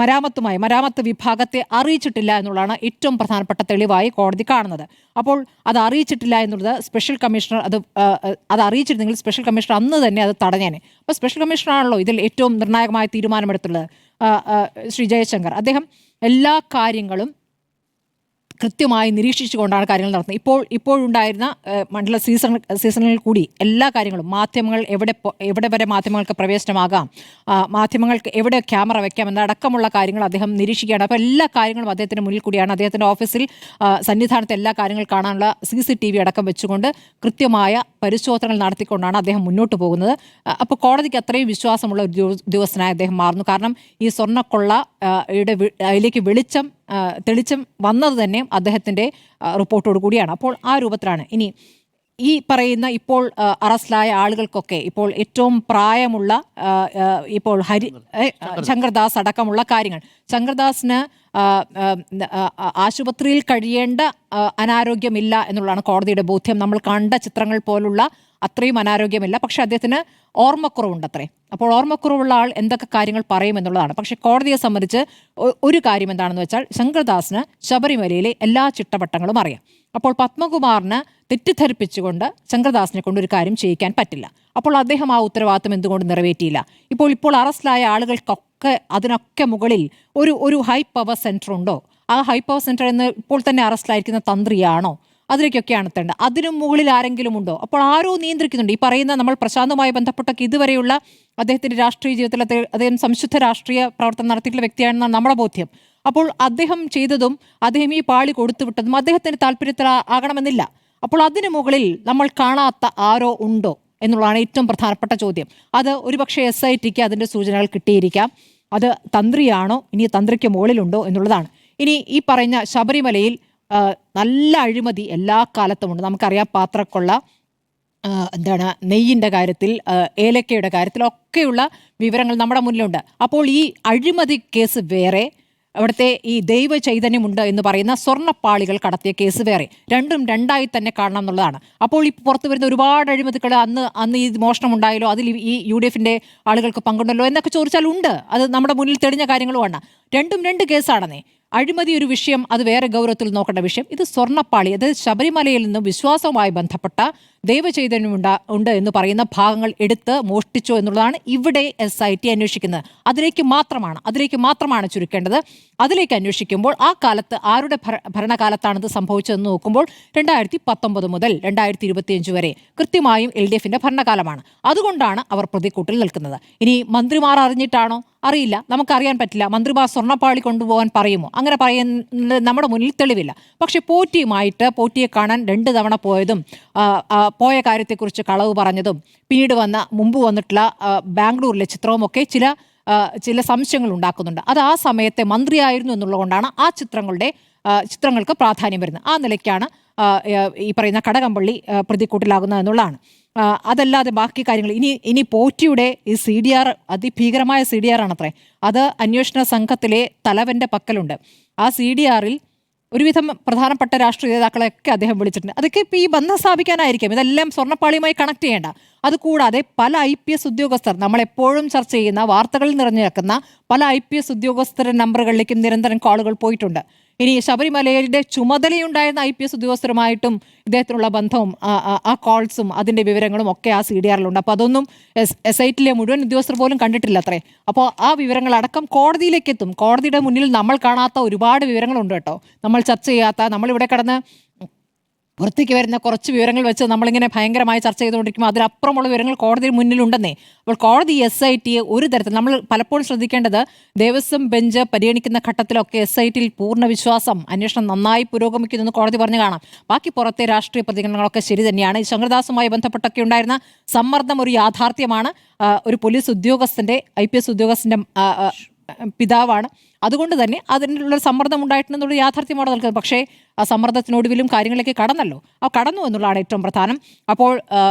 മരാമത്ത് വിഭാഗത്തെ അറിയിച്ചിട്ടില്ല എന്നുള്ളതാണ് ഏറ്റവും പ്രധാനപ്പെട്ട തെളിവായി കോടതി കാണുന്നത്. അപ്പോൾ അത് അറിയിച്ചിട്ടില്ല എന്നുള്ളത് സ്പെഷ്യൽ കമ്മീഷണർ അത് അറിയിച്ചിരുന്നെങ്കിൽ സ്പെഷ്യൽ കമ്മീഷണർ അന്ന് തന്നെ അത് തടഞ്ഞേനെ. അപ്പോൾ സ്പെഷ്യൽ കമ്മീഷണറാണല്ലോ ഇതിൽ ഏറ്റവും നിർണായകമായ തീരുമാനമെടുത്തുള്ളത്, ശ്രീ ജയശങ്കർ. അദ്ദേഹം എല്ലാ കാര്യങ്ങളും കൃത്യമായി നിരീക്ഷിച്ചുകൊണ്ടാണ് കാര്യങ്ങൾ നടത്തുന്നത്. ഇപ്പോഴുണ്ടായിരുന്ന മണ്ഡല സീസണിൽ കൂടി എല്ലാ കാര്യങ്ങളും മാധ്യമങ്ങൾ എവിടെ വരെ മാധ്യമങ്ങൾക്ക് പ്രവേശനമാകാം, മാധ്യമങ്ങൾക്ക് എവിടെ ക്യാമറ വെക്കാം എന്നടക്കമുള്ള കാര്യങ്ങൾ അദ്ദേഹം നിരീക്ഷിക്കുകയാണ്. അപ്പോൾ എല്ലാ കാര്യങ്ങളും അദ്ദേഹത്തിന് മുന്നിൽ കൂടിയാണ്. അദ്ദേഹത്തിൻ്റെ ഓഫീസിൽ സന്നിധാനത്തെ എല്ലാ കാര്യങ്ങൾ കാണാനുള്ള CCTV അടക്കം വെച്ചുകൊണ്ട് കൃത്യമായ പരിശോധനകൾ നടത്തിക്കൊണ്ടാണ് അദ്ദേഹം മുന്നോട്ട് പോകുന്നത്. അപ്പോൾ കോടതിക്ക് അത്രയും വിശ്വാസമുള്ള ഒരു ഉദ്യോഗസ്ഥനായി അദ്ദേഹം മാറുന്നു. കാരണം ഈ സ്വർണ്ണക്കൊള്ള അതിലേക്ക് തെളിച്ചം വന്നത് തന്നെ അദ്ദേഹത്തിൻ്റെ റിപ്പോർട്ടോട് കൂടിയാണ്. അപ്പോൾ ആ രൂപത്തിലാണ് ഇനി ഈ പറയുന്ന ഇപ്പോൾ അറസ്റ്റിലായ ആളുകൾക്കൊക്കെ ഇപ്പോൾ ഏറ്റവും പ്രായമുള്ള ഇപ്പോൾ ശങ്കർദാസ് അടക്കമുള്ള കാര്യങ്ങൾ, ശങ്കർദാസിന് ആശുപത്രിയിൽ കഴിയേണ്ട അനാരോഗ്യമില്ല എന്നുള്ളതാണ് കോടതിയുടെ ബോധ്യം. നമ്മൾ കണ്ട ചിത്രങ്ങൾ പോലുള്ള അത്രയും അനാരോഗ്യമില്ല. പക്ഷെ അദ്ദേഹത്തിന് ഓർമ്മക്കുറവുണ്ടത്രേ. അപ്പോൾ ഓർമ്മക്കുറവുള്ള ആൾ എന്തൊക്കെ കാര്യങ്ങൾ പറയുമെന്നുള്ളതാണ്. പക്ഷെ കോടതിയെ സംബന്ധിച്ച് ഒരു കാര്യം എന്താണെന്ന് വെച്ചാൽ ശങ്കർദാസിന് ശബരിമലയിലെ എല്ലാ ചിട്ടവട്ടങ്ങളും അറിയാം. അപ്പോൾ പത്മകുമാറിന് തെറ്റിദ്ധരിപ്പിച്ചുകൊണ്ട് ശങ്കർദാസിനെ കൊണ്ട് ഒരു കാര്യം ചെയ്യിക്കാൻ പറ്റില്ല. അപ്പോൾ അദ്ദേഹം ആ ഉത്തരവാദിത്വം എന്തുകൊണ്ട് നിറവേറ്റിയില്ല? ഇപ്പോൾ അറസ്റ്റിലായ ആളുകൾക്കൊക്കെ അതിനൊക്കെ മുകളിൽ ഒരു ഹൈ പവർ സെൻറ്റർ ഉണ്ടോ? ആ ഹൈ പവർ സെൻറ്റർ എന്ന് ഇപ്പോൾ തന്നെ അറസ്റ്റിലായിരിക്കുന്ന തന്ത്രിയാണോ? അതിലേക്കൊക്കെയാണ് എത്തേണ്ടത്. അതിനും മുകളിൽ ആരെങ്കിലും ഉണ്ടോ? അപ്പോൾ ആരോ നിയന്ത്രിക്കുന്നുണ്ട്. ഈ പറയുന്ന നമ്മൾ പ്രശാന്തുമായി ബന്ധപ്പെട്ടൊക്കെ ഇതുവരെയുള്ള അദ്ദേഹത്തിൻ്റെ രാഷ്ട്രീയ ജീവിതത്തിൽ അദ്ദേഹം സംശുദ്ധ രാഷ്ട്രീയ പ്രവർത്തനം നടത്തിയിട്ടുള്ള വ്യക്തിയാണെന്നാണ് നമ്മുടെ ബോധ്യം. അപ്പോൾ അദ്ദേഹം ചെയ്തതും അദ്ദേഹം ഈ പാളി കൊടുത്തുവിട്ടതും അദ്ദേഹത്തിൻ്റെ താല്പര്യത്തിൽ ആകണമെന്നില്ല. അപ്പോൾ അതിനു മുകളിൽ നമ്മൾ കാണാത്ത ആരോ ഉണ്ടോ എന്നുള്ളതാണ് ഏറ്റവും പ്രധാനപ്പെട്ട ചോദ്യം. അത് ഒരുപക്ഷെ SITക്ക് അതിൻ്റെ സൂചനകൾ കിട്ടിയിരിക്കാം. അത് തന്ത്രിയാണോ, ഇനി തന്ത്രിക്ക് മുകളിലുണ്ടോ എന്നുള്ളതാണ്. ഇനി ഈ പറയുന്ന ശബരിമലയിൽ നല്ല അഴിമതി എല്ലാ കാലത്തുമുണ്ട്. നമുക്കറിയാം, പാത്രക്കൊള്ള, നെയ്യിൻ്റെ കാര്യത്തിൽ, ഏലക്കയുടെ കാര്യത്തിലൊക്കെയുള്ള വിവരങ്ങൾ നമ്മുടെ മുന്നിലുണ്ട്. അപ്പോൾ ഈ അഴിമതി കേസ് വേറെ, അവിടുത്തെ ഈ ദൈവ ചൈതന്യമുണ്ട് എന്ന് പറയുന്ന സ്വർണ്ണപ്പാളികൾ കടത്തിയ കേസ് വേറെ. രണ്ടും രണ്ടായി തന്നെ കാണണം എന്നുള്ളതാണ്. അപ്പോൾ ഈ പുറത്തു വരുന്ന ഒരുപാട് അഴിമതികൾ അന്ന് ഈ മോഷണം ഉണ്ടായാലോ, അതിൽ ഈ UDFൻ്റെ ആളുകൾക്ക് പങ്കുണ്ടല്ലോ എന്നൊക്കെ ചോദിച്ചാൽ ഉണ്ട്. അത് നമ്മുടെ മുന്നിൽ തെളിഞ്ഞ കാര്യങ്ങളുമാണ്. രണ്ടും രണ്ട് കേസാണെന്നേ. അഴിമതി ഒരു വിഷയം, അത് വേറെ ഗൗരവത്തിൽ നോക്കേണ്ട വിഷയം. ഇത് സ്വർണ്ണപ്പാളി, അത് ശബരിമലയിൽ നിന്നും വിശ്വാസവുമായി ബന്ധപ്പെട്ട ദൈവചൈതന്യം ഉണ്ട് എന്ന് പറയുന്ന ഭാഗങ്ങൾ എടുത്ത് മോഷ്ടിച്ചോ എന്നുള്ളതാണ് ഇവിടെ SIT അന്വേഷിക്കുന്നത്. അതിലേക്ക് മാത്രമാണ് ചുരുക്കേണ്ടത്. അതിലേക്ക് അന്വേഷിക്കുമ്പോൾ ആ കാലത്ത് ആരുടെ ഭരണകാലത്താണിത് സംഭവിച്ചതെന്ന് നോക്കുമ്പോൾ 2019 മുതൽ 2025 വരെ കൃത്യമായും LDFൻ്റെ ഭരണകാലമാണ്. അതുകൊണ്ടാണ് അവർ പ്രതിക്കൂട്ടിൽ നിൽക്കുന്നത്. ഇനി മന്ത്രിമാർ അറിഞ്ഞിട്ടാണോ? അറിയില്ല, നമുക്കറിയാൻ പറ്റില്ല. മന്ത്രിമാർ സ്വർണ്ണപ്പാളി കൊണ്ടുപോകാൻ പറയുമോ? അങ്ങനെ പറയുന്നത് നമ്മുടെ മുന്നിൽ തെളിവില്ല. പക്ഷെ പോറ്റിയെ കാണാൻ 2 തവണ പോയതും പോയ കാര്യത്തെക്കുറിച്ച് കളവ് പറഞ്ഞതും പിന്നീട് മുമ്പ് വന്നിട്ടുള്ള ബാംഗ്ലൂരിലെ ചിത്രവുമൊക്കെ ചില സംശയങ്ങൾ ഉണ്ടാക്കുന്നുണ്ട്. അത് ആ സമയത്തെ മന്ത്രിയായിരുന്നു എന്നുള്ളതുകൊണ്ടാണ് ആ ചിത്രങ്ങൾക്ക് പ്രാധാന്യം വരുന്നത്. ആ നിലയ്ക്കാണ് ഈ പറയുന്ന കടകംപള്ളി പ്രതിക്കൂട്ടിലാകുന്നത് എന്നുള്ളതാണ്. അതല്ലാതെ ബാക്കി കാര്യങ്ങൾ ഇനി പോറ്റിയുടെ ഈ CDR അതിഭീകരമായ CDR ആണത്രേ. അത് അന്വേഷണ സംഘത്തിലെ തലവൻ്റെ പക്കലുണ്ട്. ആ CDRൽ ഒരുവിധം പ്രധാനപ്പെട്ട രാഷ്ട്രീയ നേതാക്കളെയൊക്കെ അദ്ദേഹം വിളിച്ചിട്ടുണ്ട്. അതൊക്കെ ഇപ്പോൾ ഈ ബന്ധം സ്ഥാപിക്കാനായിരിക്കും. ഇതെല്ലാം സ്വർണ്ണപ്പാളിയുമായി കണക്ട് ചെയ്യേണ്ട. അതുകൂടാതെ പല IPS ഉദ്യോഗസ്ഥർ, നമ്മളെപ്പോഴും ചർച്ച ചെയ്യുന്ന വാർത്തകളിൽ നിറഞ്ഞു നിൽക്കുന്ന പല IPS ഉദ്യോഗസ്ഥരുടെ നമ്പറുകളിലേക്കും നിരന്തരം കോളുകൾ പോയിട്ടുണ്ട്. ഇനി ശബരിമലയുടെ ചുമതലയുണ്ടായിരുന്ന IPS ഉദ്യോഗസ്ഥരുമായിട്ടും ഇദ്ദേഹത്തിനുള്ള ബന്ധവും ആ കോൾസും അതിൻ്റെ വിവരങ്ങളും ഒക്കെ ആ CDRലുണ്ട്. അപ്പോൾ അതൊന്നും SITലെ മുഴുവൻ ഉദ്യോഗസ്ഥർ പോലും കണ്ടിട്ടില്ല അത്രേ. അപ്പോൾ ആ വിവരങ്ങളടക്കം കോടതിയിലേക്ക് എത്തും. കോടതിയുടെ മുന്നിൽ നമ്മൾ കാണാത്ത ഒരുപാട് വിവരങ്ങളുണ്ട് കേട്ടോ. നമ്മൾ ചർച്ച ചെയ്യാത്ത, നമ്മളിവിടെ കിടന്ന് പുറത്തേക്ക് വരുന്ന കുറച്ച് വിവരങ്ങൾ വെച്ച് നമ്മളിങ്ങനെ ഭയങ്കരമായി ചർച്ച ചെയ്തുകൊണ്ടിരിക്കുമ്പോൾ അതിലപ്പുറമുള്ള വിവരങ്ങൾ കോടതിയുടെ മുന്നിലുണ്ടെന്നേ. അപ്പോൾ കോടതി SITയെ ഒരു തരത്തിൽ നമ്മൾ പലപ്പോഴും ശ്രദ്ധിക്കേണ്ടത്, ദേവസ്വം ബെഞ്ച് പരിഗണിക്കുന്ന ഘട്ടത്തിലൊക്കെ SITയിൽ പൂർണ്ണ വിശ്വാസം, അന്വേഷണം നന്നായി പുരോഗമിക്കുന്നെന്ന് കോടതി പറഞ്ഞു കാണാം. ബാക്കി പുറത്തെ രാഷ്ട്രീയ പ്രതികരണങ്ങളൊക്കെ ശരി തന്നെയാണ്. ഈ ശങ്കർദാസുമായി ബന്ധപ്പെട്ടൊക്കെ ഉണ്ടായിരുന്ന സമ്മർദ്ദം ഒരു യാഥാർത്ഥ്യമാണ്. ഒരു പോലീസ് ഉദ്യോഗസ്ഥൻ്റെ IPS ഉദ്യോഗസ്ഥൻ്റെ പിതാവാണ്. അതുകൊണ്ട് തന്നെ അതിനുള്ള സമ്മർദ്ദം ഉണ്ടായിട്ടുണ്ടെന്നുള്ള യാഥാർത്ഥ്യമാണ് നിൽക്കുന്നത്. പക്ഷേ ആ സമ്മർദ്ദത്തിനൊടുവിലും കാര്യങ്ങളിലേക്ക് കടന്നല്ലോ. ആ കടന്നു എന്നുള്ളതാണ് ഏറ്റവും പ്രധാനം. അപ്പോൾ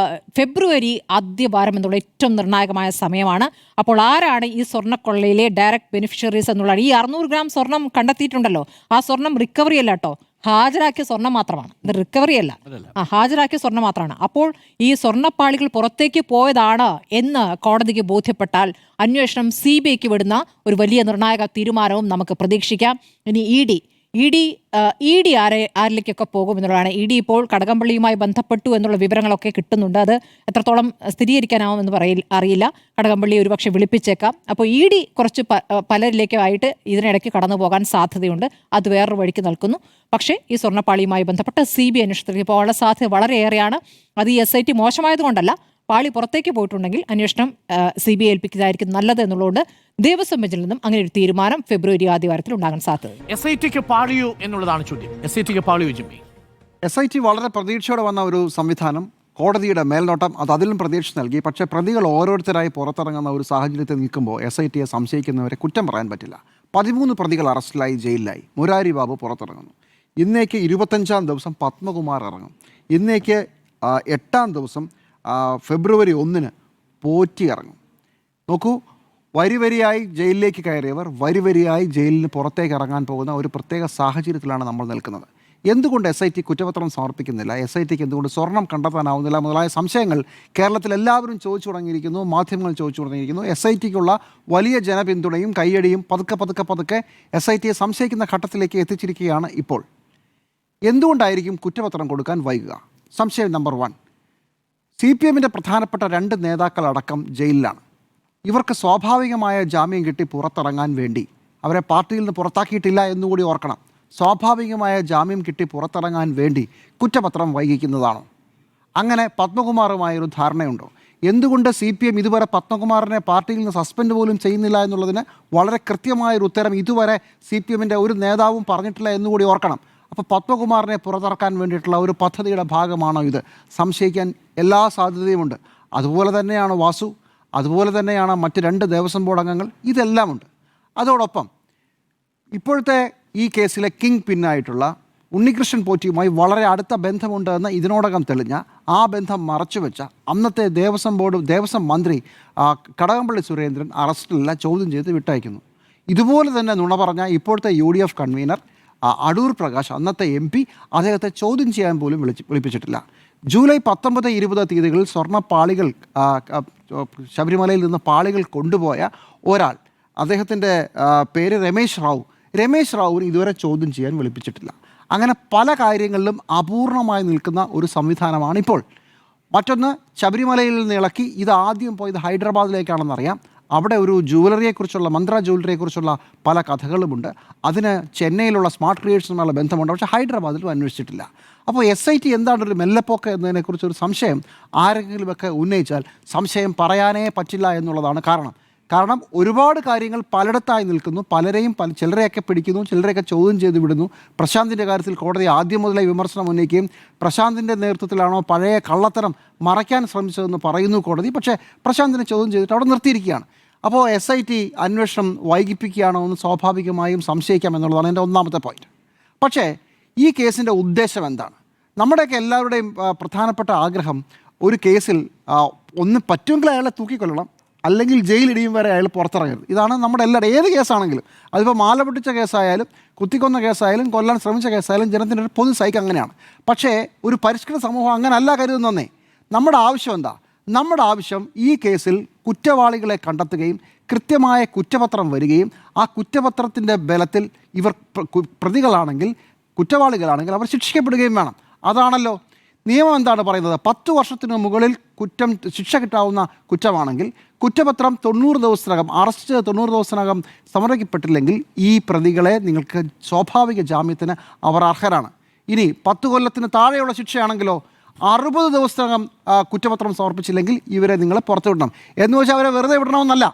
ഫെബ്രുവരി ആദ്യവാരം എന്നുള്ള ഏറ്റവും നിർണായകമായ സമയമാണ്. അപ്പോൾ ആരാണ് ഈ സ്വർണ്ണക്കൊള്ളയിലെ ഡയറക്റ്റ് ബെനിഫിഷ്യറീസ് എന്നുള്ളതാണ്. ഈ 600 ഗ്രാം സ്വർണം കണ്ടെത്തിയിട്ടുണ്ടല്ലോ, ആ സ്വർണം റിക്കവറി അല്ല കേട്ടോ, ഹാജരാക്കിയ സ്വർണം മാത്രമാണ്. ഇത് റിക്കവറി അല്ല, ഹാജരാക്കിയ സ്വർണം മാത്രമാണ്. അപ്പോൾ ഈ സ്വർണ്ണപ്പാളികൾ പുറത്തേക്ക് പോയതാണ് എന്ന് കോടതിക്ക് ബോധ്യപ്പെട്ടാൽ അന്വേഷണം CBIക്ക് വിടുന്ന ഒരു വലിയ നിർണായക തീരുമാനവും നമുക്ക് പ്രതീക്ഷിക്കാം. ഇനി ഇ ഡി ആരിലേക്കൊക്കെ പോകും എന്നുള്ളതാണ്. ED ഇപ്പോൾ കടകംപള്ളിയുമായി ബന്ധപ്പെട്ടു എന്നുള്ള വിവരങ്ങളൊക്കെ കിട്ടുന്നുണ്ട്. അത് എത്രത്തോളം സ്ഥിരീകരിക്കാനാവുമെന്ന് അറിയില്ല. കടകംപള്ളി ഒരുപക്ഷെ വിളിപ്പിച്ചേക്കാം. അപ്പോൾ ED കുറച്ച് പലരിലേക്കുമായിട്ട് ഇതിനിടയ്ക്ക് കടന്നു പോകാൻ സാധ്യതയുണ്ട്. അത് വേറൊരു വഴിക്ക് നിൽക്കുന്നു. പക്ഷേ ഈ സ്വർണ്ണപ്പാളിയുമായി ബന്ധപ്പെട്ട് CBI അന്വേഷണത്തിലേക്ക് പോകാനുള്ള സാധ്യത വളരെയേറെയാണ്. അത് ഈ SIT മോശമായതുകൊണ്ടല്ല, പാളി പുറത്തേക്ക് പോയിട്ടുണ്ടെങ്കിൽ അന്വേഷണം CBI ഏൽപ്പിക്കുന്നതായിരിക്കും നല്ലത് എന്നുള്ളതുകൊണ്ട് ദേവസ്വം ബെഞ്ചിൽ നിന്നും അങ്ങനെ ഒരു തീരുമാനം ഫെബ്രുവരി ആദ്യവാരത്തിൽ ഉണ്ടാകാൻ സാധ്യത. SITക്ക് പാളിയോ എന്നുള്ളതാണ് ചോദ്യം. SITക്ക് പാളിയോ ജിമ്മി? SIT വളരെ പ്രതീക്ഷയോടെ വന്ന ഒരു സംവിധാനം, കോടതിയുടെ മേൽനോട്ടം അത് അതിലും പ്രതീക്ഷ നൽകി. പക്ഷേ പ്രതികൾ ഓരോരുത്തരായി പുറത്തിറങ്ങുന്ന ഒരു സാഹചര്യത്തിൽ നിൽക്കുമ്പോൾ SITയെ സംശയിക്കുന്നവരെ കുറ്റം പറയാൻ പറ്റില്ല. 13 പ്രതികൾ അറസ്റ്റിലായി, ജയിലിലായി. മുരാരി ബാബു പുറത്തിറങ്ങുന്നു. ഇന്നേക്ക് 25-ാം ദിവസം പത്മകുമാർ ഇറങ്ങും. ഇന്നേക്ക് 8-ാം ദിവസം ഫെബ്രുവരി 1-ന് പോറ്റി ഇറങ്ങും. നോക്കൂ, വരിവരിയായി ജയിലിലേക്ക് കയറിയവർ വരിവരിയായി ജയിലിന് പുറത്തേക്ക് ഇറങ്ങാൻ പോകുന്ന ഒരു പ്രത്യേക സാഹചര്യത്തിലാണ് നമ്മൾ നിൽക്കുന്നത്. എന്തുകൊണ്ട് SIT കുറ്റപത്രം സമർപ്പിക്കുന്നില്ല, SITക്ക് എന്തുകൊണ്ട് സ്വർണം കണ്ടെത്താനാവുന്നില്ല മുതലായ സംശയങ്ങൾ കേരളത്തിൽ എല്ലാവരും ചോദിച്ചു തുടങ്ങിയിരിക്കുന്നു, മാധ്യമങ്ങൾ ചോദിച്ചു തുടങ്ങിയിരിക്കുന്നു. SITക്കുള്ള വലിയ ജനപിന്തുണയും കയ്യടിയും പതുക്കെ SITയെ സംശയിക്കുന്ന ഘട്ടത്തിലേക്ക് എത്തിച്ചിരിക്കുകയാണ് ഇപ്പോൾ. എന്തുകൊണ്ടായിരിക്കും കുറ്റപത്രം കൊടുക്കാൻ വൈകുക? സംശയം നമ്പർ 1, CPMൻ്റെ പ്രധാനപ്പെട്ട 2 നേതാക്കളടക്കം ജയിലിലാണ്. ഇവർക്ക് സ്വാഭാവികമായ ജാമ്യം കിട്ടി പുറത്തിറങ്ങാൻ വേണ്ടി, അവരെ പാർട്ടിയിൽ നിന്ന് പുറത്താക്കിയിട്ടില്ല എന്നുകൂടി ഓർക്കണം, സ്വാഭാവികമായ ജാമ്യം കിട്ടി പുറത്തിറങ്ങാൻ വേണ്ടി കുറ്റപത്രം വൈകിക്കുന്നതാണോ? അങ്ങനെ പത്മകുമാറുമായൊരു ധാരണയുണ്ടോ? എന്തുകൊണ്ട് CPM ഇതുവരെ പത്മകുമാറിനെ പാർട്ടിയിൽ നിന്ന് സസ്പെൻഡ് പോലും ചെയ്യുന്നില്ല എന്നുള്ളതിന് വളരെ കൃത്യമായൊരു ഉത്തരം ഇതുവരെ CPMൻ്റെ ഒരു നേതാവും പറഞ്ഞിട്ടില്ല എന്നുകൂടി ഓർക്കണം. അപ്പോൾ പത്മകുമാറിനെ പുറത്തിറക്കാൻ വേണ്ടിയിട്ടുള്ള ഒരു പദ്ധതിയുടെ ഭാഗമാണോ ഇത്? സംശയിക്കാൻ എല്ലാ സാധ്യതയുമുണ്ട്. അതുപോലെ തന്നെയാണ് വാസു, അതുപോലെ തന്നെയാണ് മറ്റ് 2 ദേവസ്വം ബോർഡ് അംഗങ്ങൾ, ഇതെല്ലാമുണ്ട്. അതോടൊപ്പം ഇപ്പോഴത്തെ ഈ കേസിലെ കിങ് പിന്നായിട്ടുള്ള ഉണ്ണികൃഷ്ണൻ പോറ്റിയുമായി വളരെ അടുത്ത ബന്ധമുണ്ട് എന്ന് ഇതിനോടകം തെളിഞ്ഞ, ആ ബന്ധം മറച്ചുവെച്ച അന്നത്തെ ദേവസ്വം മന്ത്രി കടകംപള്ളി സുരേന്ദ്രൻ അറസ്റ്റിലല്ല, ചോദ്യം ചെയ്ത് വിട്ടയക്കുന്നു. ഇതുപോലെ തന്നെ നുണ പറഞ്ഞ ഇപ്പോഴത്തെ UDF കൺവീനർ അടൂർ പ്രകാശ്, അന്നത്തെ MP, അദ്ദേഹത്തെ ചോദ്യം ചെയ്യാൻ പോലും വിളിപ്പിച്ചിട്ടില്ല. ജൂലൈ 19, 20 തീയതികളിൽ സ്വർണ്ണപ്പാളികൾ ശബരിമലയിൽ നിന്ന് പാളികൾ കൊണ്ടുപോയ ഒരാൾ, അദ്ദേഹത്തിൻ്റെ പേര് രമേശ് റാവുവിന് ഇതുവരെ ചോദ്യം ചെയ്യാൻ വിളിപ്പിച്ചിട്ടില്ല. അങ്ങനെ പല കാര്യങ്ങളിലും അപൂർണമായി നിൽക്കുന്ന ഒരു സംവിധാനമാണ് ഇപ്പോൾ. മറ്റൊന്ന്, ശബരിമലയിൽ നിന്ന് ഇളക്കി ഇത് ആദ്യം പോയത് ഹൈദരാബാദിലേക്കാണെന്നറിയാം. അവിടെ ഒരു ജ്വല്ലറിയെക്കുറിച്ചുള്ള, മന്ത്ര ജ്വല്ലറിയെക്കുറിച്ചുള്ള പല കഥകളുമുണ്ട്. അതിന് ചെന്നൈയിലുള്ള സ്മാർട്ട് ക്രിയേഷനുമായുള്ള ബന്ധമുണ്ട്. പക്ഷേ ഹൈദരാബാദിലും അന്വേഷിച്ചിട്ടില്ല. അപ്പോൾ SIT എന്താണ് ഒരു മെല്ലപ്പോക്ക് എന്നതിനെക്കുറിച്ചൊരു സംശയം ആരെങ്കിലുമൊക്കെ ഉന്നയിച്ചാൽ സംശയം പറയാനേ പറ്റില്ല എന്നുള്ളതാണ് കാരണം ഒരുപാട് കാര്യങ്ങൾ പലയിടത്തായി നിൽക്കുന്നു. ചിലരെയൊക്കെ പിടിക്കുന്നു, ചിലരെയൊക്കെ ചോദ്യം ചെയ്ത് വിടുന്നു. പ്രശാന്തിൻ്റെ കാര്യത്തിൽ കോടതി ആദ്യം മുതലേ വിമർശനം ഉന്നയിക്കുകയും പ്രശാന്തിൻ്റെ നേതൃത്വത്തിലാണോ പഴയ കള്ളത്തരം മറയ്ക്കാൻ ശ്രമിച്ചതെന്ന് പറയുന്നു കോടതി. പക്ഷേ പ്രശാന്തിനെ ചോദ്യം ചെയ്തിട്ട് അവിടെ നിർത്തിയിരിക്കുകയാണ്. അപ്പോൾ SIT അന്വേഷണം വൈകിപ്പിക്കുകയാണോ എന്ന് സ്വാഭാവികമായും സംശയിക്കാം എന്നുള്ളതാണ് എൻ്റെ ഒന്നാമത്തെ പോയിന്റ്. പക്ഷേ ഈ കേസിൻ്റെ ഉദ്ദേശം എന്താണ്? നമ്മുടെയൊക്കെ എല്ലാവരുടെയും പ്രധാനപ്പെട്ട ആഗ്രഹം ഒരു കേസിൽ ഒന്ന് പറ്റുമെങ്കിൽ അയാളെ തൂക്കിക്കൊല്ലണം, അല്ലെങ്കിൽ ജയിലിടിയും വരെ അയാൾ പുറത്തിറങ്ങരുത്. ഇതാണ് നമ്മുടെ ഏത് കേസാണെങ്കിലും, അതിപ്പോൾ മാല പൊട്ടിച്ച കേസായാലും കുത്തിക്കൊന്ന കേസായാലും കൊല്ലാൻ ശ്രമിച്ച കേസായാലും ജനത്തിൻ്റെ ഒരു പൊതു സൈക്ക് അങ്ങനെയാണ്. പക്ഷേ ഒരു പരിഷ്കൃത സമൂഹം അങ്ങനെയല്ല കരുതുന്നേ. നമ്മുടെ ആവശ്യം എന്താ? നമ്മുടെ ആവശ്യം ഈ കേസിൽ കുറ്റവാളികളെ കണ്ടെത്തുകയും കൃത്യമായ കുറ്റപത്രം വരികയും ആ കുറ്റപത്രത്തിൻ്റെ ബലത്തിൽ ഇവർ കുറ്റവാളികളാണെങ്കിൽ അവർ ശിക്ഷിക്കപ്പെടുകയും വേണം. അതാണല്ലോ നിയമം. എന്താണ് പറയുന്നത്? 10 വർഷത്തിന് മുകളിൽ ശിക്ഷ കിട്ടാവുന്ന കുറ്റമാണെങ്കിൽ കുറ്റപത്രം 90 ദിവസത്തിനകം, അറസ്റ്റ് 90 ദിവസത്തിനകം സമർപ്പിക്കപ്പെട്ടില്ലെങ്കിൽ ഈ പ്രതികളെ നിങ്ങൾക്ക് സ്വാഭാവിക ജാമ്യത്തിന് അവർ അർഹരാണ്. ഇനി 10 കൊല്ലത്തിന് താഴെയുള്ള ശിക്ഷയാണെങ്കിലോ 60 ദിവസത്തിനകം കുറ്റപത്രം സമർപ്പിച്ചില്ലെങ്കിൽ ഇവരെ നിങ്ങൾ പുറത്തുവിടണം. എന്ന് വെച്ചാൽ അവരെ വെറുതെ വിടണമെന്നല്ല.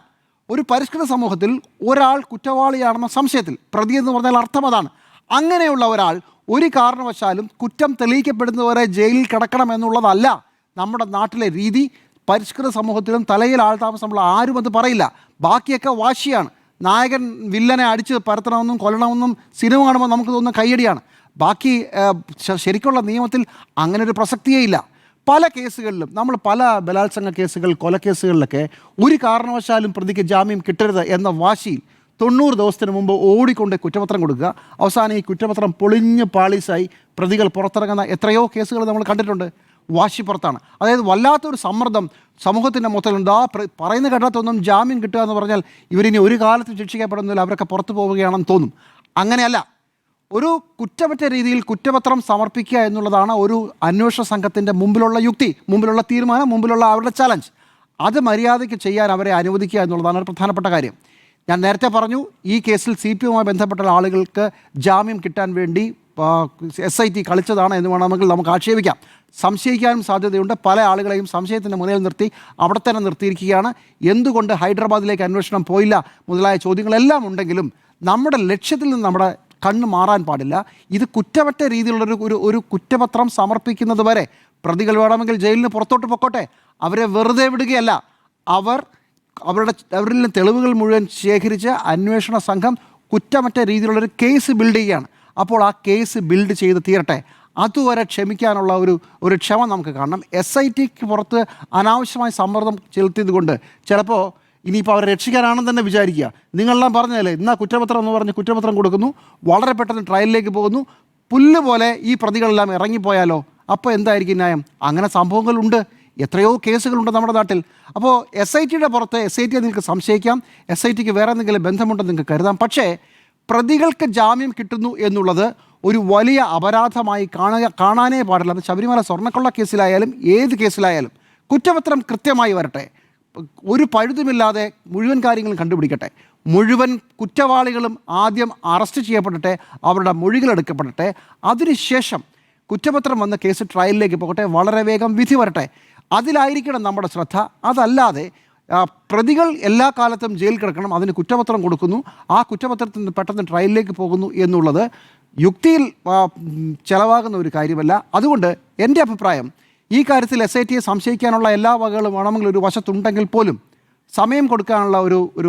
ഒരു പരിഷ്കൃത സമൂഹത്തിൽ ഒരാൾ കുറ്റവാളിയാണെന്ന സംശയത്തിൽ, പ്രതി എന്ന് പറഞ്ഞാൽ അർത്ഥം അതാണ്, അങ്ങനെയുള്ള ഒരാൾ ഒരു കാരണവശാലും കുറ്റം തെളിയിക്കപ്പെടുന്നവരെ ജയിലിൽ കിടക്കണം എന്നുള്ളതല്ല നമ്മുടെ നാട്ടിലെ രീതി. പരിഷ്കൃത സമൂഹത്തിലും തലയിൽ ആൾതാമസമുള്ള ആരും അത് പറയില്ല. ബാക്കിയൊക്കെ വാശിയാണ്. നായകൻ വില്ലനെ അടിച്ച് പരത്തണമെന്നും കൊല്ലണമെന്നും സിനിമ കാണുമ്പോൾ നമുക്ക് തോന്നുന്ന കയ്യടിയാണ്. ബാക്കി ശരിക്കുള്ള നിയമത്തിൽ അങ്ങനെ ഒരു പ്രസക്തിയേ ഇല്ല. പല കേസുകളിലും നമ്മൾ പല ബലാത്സംഗ കേസുകൾ, കൊലക്കേസുകളിലൊക്കെ ഒരു കാരണവശാലും പ്രതിക്ക് ജാമ്യം കിട്ടരുത് എന്ന വാശിയിൽ 90 ദിവസത്തിന് മുമ്പ് ഓടിക്കൊണ്ട് കുറ്റപത്രം കൊടുക്കുക. അവസാനം ഈ കുറ്റപത്രം പൊളിഞ്ഞ് പാളീസായി പ്രതികൾ പുറത്തിറങ്ങുന്ന എത്രയോ കേസുകൾ നമ്മൾ കണ്ടിട്ടുണ്ട്. വാശിപ്പുറത്താണ്. അതായത് വല്ലാത്തൊരു സമ്മർദ്ദം സമൂഹത്തിൻ്റെ മൊത്തത്തിലുണ്ട്. പറയുന്ന ഘട്ടത്തൊന്നും ജാമ്യം കിട്ടുക എന്ന് പറഞ്ഞാൽ ഇവരിനി ഒരു കാലത്ത് ശിക്ഷിക്കപ്പെടുന്നില്ല, അവരൊക്കെ പുറത്തു പോവുകയാണെന്ന് തോന്നും. അങ്ങനെയല്ല. ഒരു കുറ്റമറ്റ രീതിയിൽ കുറ്റപത്രം സമർപ്പിക്കുക എന്നുള്ളതാണ് ഒരു അന്വേഷണ സംഘത്തിൻ്റെ മുമ്പിലുള്ള യുക്തി, മുമ്പിലുള്ള തീരുമാനം, മുമ്പിലുള്ള അവരുടെ ചലഞ്ച്. അത് മര്യാദയ്ക്ക് ചെയ്യാൻ അവരെ അനുവദിക്കുക എന്നുള്ളതാണ് ഒരു പ്രധാനപ്പെട്ട കാര്യം. ഞാൻ നേരത്തെ പറഞ്ഞു, ഈ കേസിൽ CPI ബന്ധപ്പെട്ട ആളുകൾക്ക് ജാമ്യം കിട്ടാൻ വേണ്ടി SIT കളിച്ചതാണ് എന്ന് വേണമെങ്കിൽ നമുക്ക് ആക്ഷേപിക്കാം. സംശയിക്കാനും സാധ്യതയുണ്ട്. പല ആളുകളെയും സംശയത്തിൻ്റെ മുന്നിൽ നിർത്തി അവിടെ തന്നെ നിർത്തിയിരിക്കുകയാണ്. എന്തുകൊണ്ട് ഹൈദരാബാദിലേക്ക് അന്വേഷണം പോയില്ല മുതലായ ചോദ്യങ്ങളെല്ലാം ഉണ്ടെങ്കിലും നമ്മുടെ ലക്ഷ്യത്തിൽ നിന്ന് നമ്മുടെ കണ്ണ് മാറാൻ പാടില്ല. ഇത് കുറ്റമറ്റ രീതിയിലുള്ളൊരു കുറ്റപത്രം സമർപ്പിക്കുന്നത് വരെ പ്രതികൾ വേണമെങ്കിൽ ജയിലിന് പുറത്തോട്ട് പൊക്കോട്ടെ, അവരെ വെറുതെ വിടുകയല്ല. അവരിൽ തെളിവുകൾ മുഴുവൻ ശേഖരിച്ച് അന്വേഷണ സംഘം കുറ്റമറ്റ രീതിയിലുള്ളൊരു കേസ് ബിൽഡ് ചെയ്യുകയാണ്. അപ്പോൾ ആ കേസ് ബിൽഡ് ചെയ്ത് തീരട്ടെ. അതുവരെ ക്ഷമിക്കാനുള്ള ഒരു ക്ഷമ നമുക്ക് കാണണം. SITക്ക് പുറത്ത് അനാവശ്യമായി സമ്മർദ്ദം ചെലുത്തിയത് കൊണ്ട് ചിലപ്പോൾ ഇനിയിപ്പോൾ അവരെ രക്ഷിക്കാനാണെന്ന് തന്നെ വിചാരിക്കുക. നിങ്ങളെല്ലാം പറഞ്ഞതല്ലേ, ഇന്നാ കുറ്റപത്രം എന്ന് പറഞ്ഞ് കുറ്റപത്രം കൊടുക്കുന്നു, വളരെ പെട്ടെന്ന് ട്രയലിലേക്ക് പോകുന്നു, പുല്ല് പോലെ ഈ പ്രതികളെല്ലാം ഇറങ്ങിപ്പോയാലോ? അപ്പോൾ എന്തായിരിക്കും ന്യായം? അങ്ങനെ സംഭവങ്ങളുണ്ട്. എത്രയോ കേസുകളുണ്ട് നമ്മുടെ നാട്ടിൽ. അപ്പോൾ SITയുടെ പുറത്ത് SIT നിങ്ങൾക്ക് സംശയിക്കാം, SITക്ക് വേറെ എന്തെങ്കിലും ബന്ധമുണ്ടെന്ന് നിങ്ങൾക്ക് കരുതാം. പക്ഷേ പ്രതികൾക്ക് ജാമ്യം കിട്ടുന്നു എന്നുള്ളത് ഒരു വലിയ അപരാധമായി കാണാനേ പാടില്ല. അത് ശബരിമല സ്വർണ്ണക്കൊള്ള കേസിലായാലും ഏത് കേസിലായാലും കുറ്റപത്രം കൃത്യമായി വരട്ടെ, ഒരു പഴുതുമില്ലാതെ മുഴുവൻ കാര്യങ്ങളും കണ്ടുപിടിക്കട്ടെ, മുഴുവൻ കുറ്റവാളികളും ആദ്യം അറസ്റ്റ് ചെയ്യപ്പെടട്ടെ, അവരുടെ മൊഴികളെടുക്കപ്പെടട്ടെ, അതിനുശേഷം കുറ്റപത്രം വന്ന കേസ് ട്രയലിലേക്ക് പോകട്ടെ, വളരെ വേഗം വിധി വരട്ടെ. അതിലായിരിക്കണം നമ്മുടെ ശ്രദ്ധ. അതല്ലാതെ പ്രതികൾ എല്ലാ കാലത്തും ജയിലിൽ കിടക്കണം, അതിന് കുറ്റപത്രം കൊടുക്കുന്നു, ആ കുറ്റപത്രത്തിൽ നിന്ന് പെട്ടെന്ന് ട്രയലിലേക്ക് പോകുന്നു എന്നുള്ളത് യുക്തിയിൽ ചിലവാകുന്ന ഒരു കാര്യമല്ല. അതുകൊണ്ട് എൻ്റെ അഭിപ്രായം, ഈ കാര്യത്തിൽ SITയെ സംശയിക്കാനുള്ള എല്ലാ വകകളും വേണമെങ്കിൽ ഒരു വശത്തുണ്ടെങ്കിൽ പോലും സമയം കൊടുക്കാനുള്ള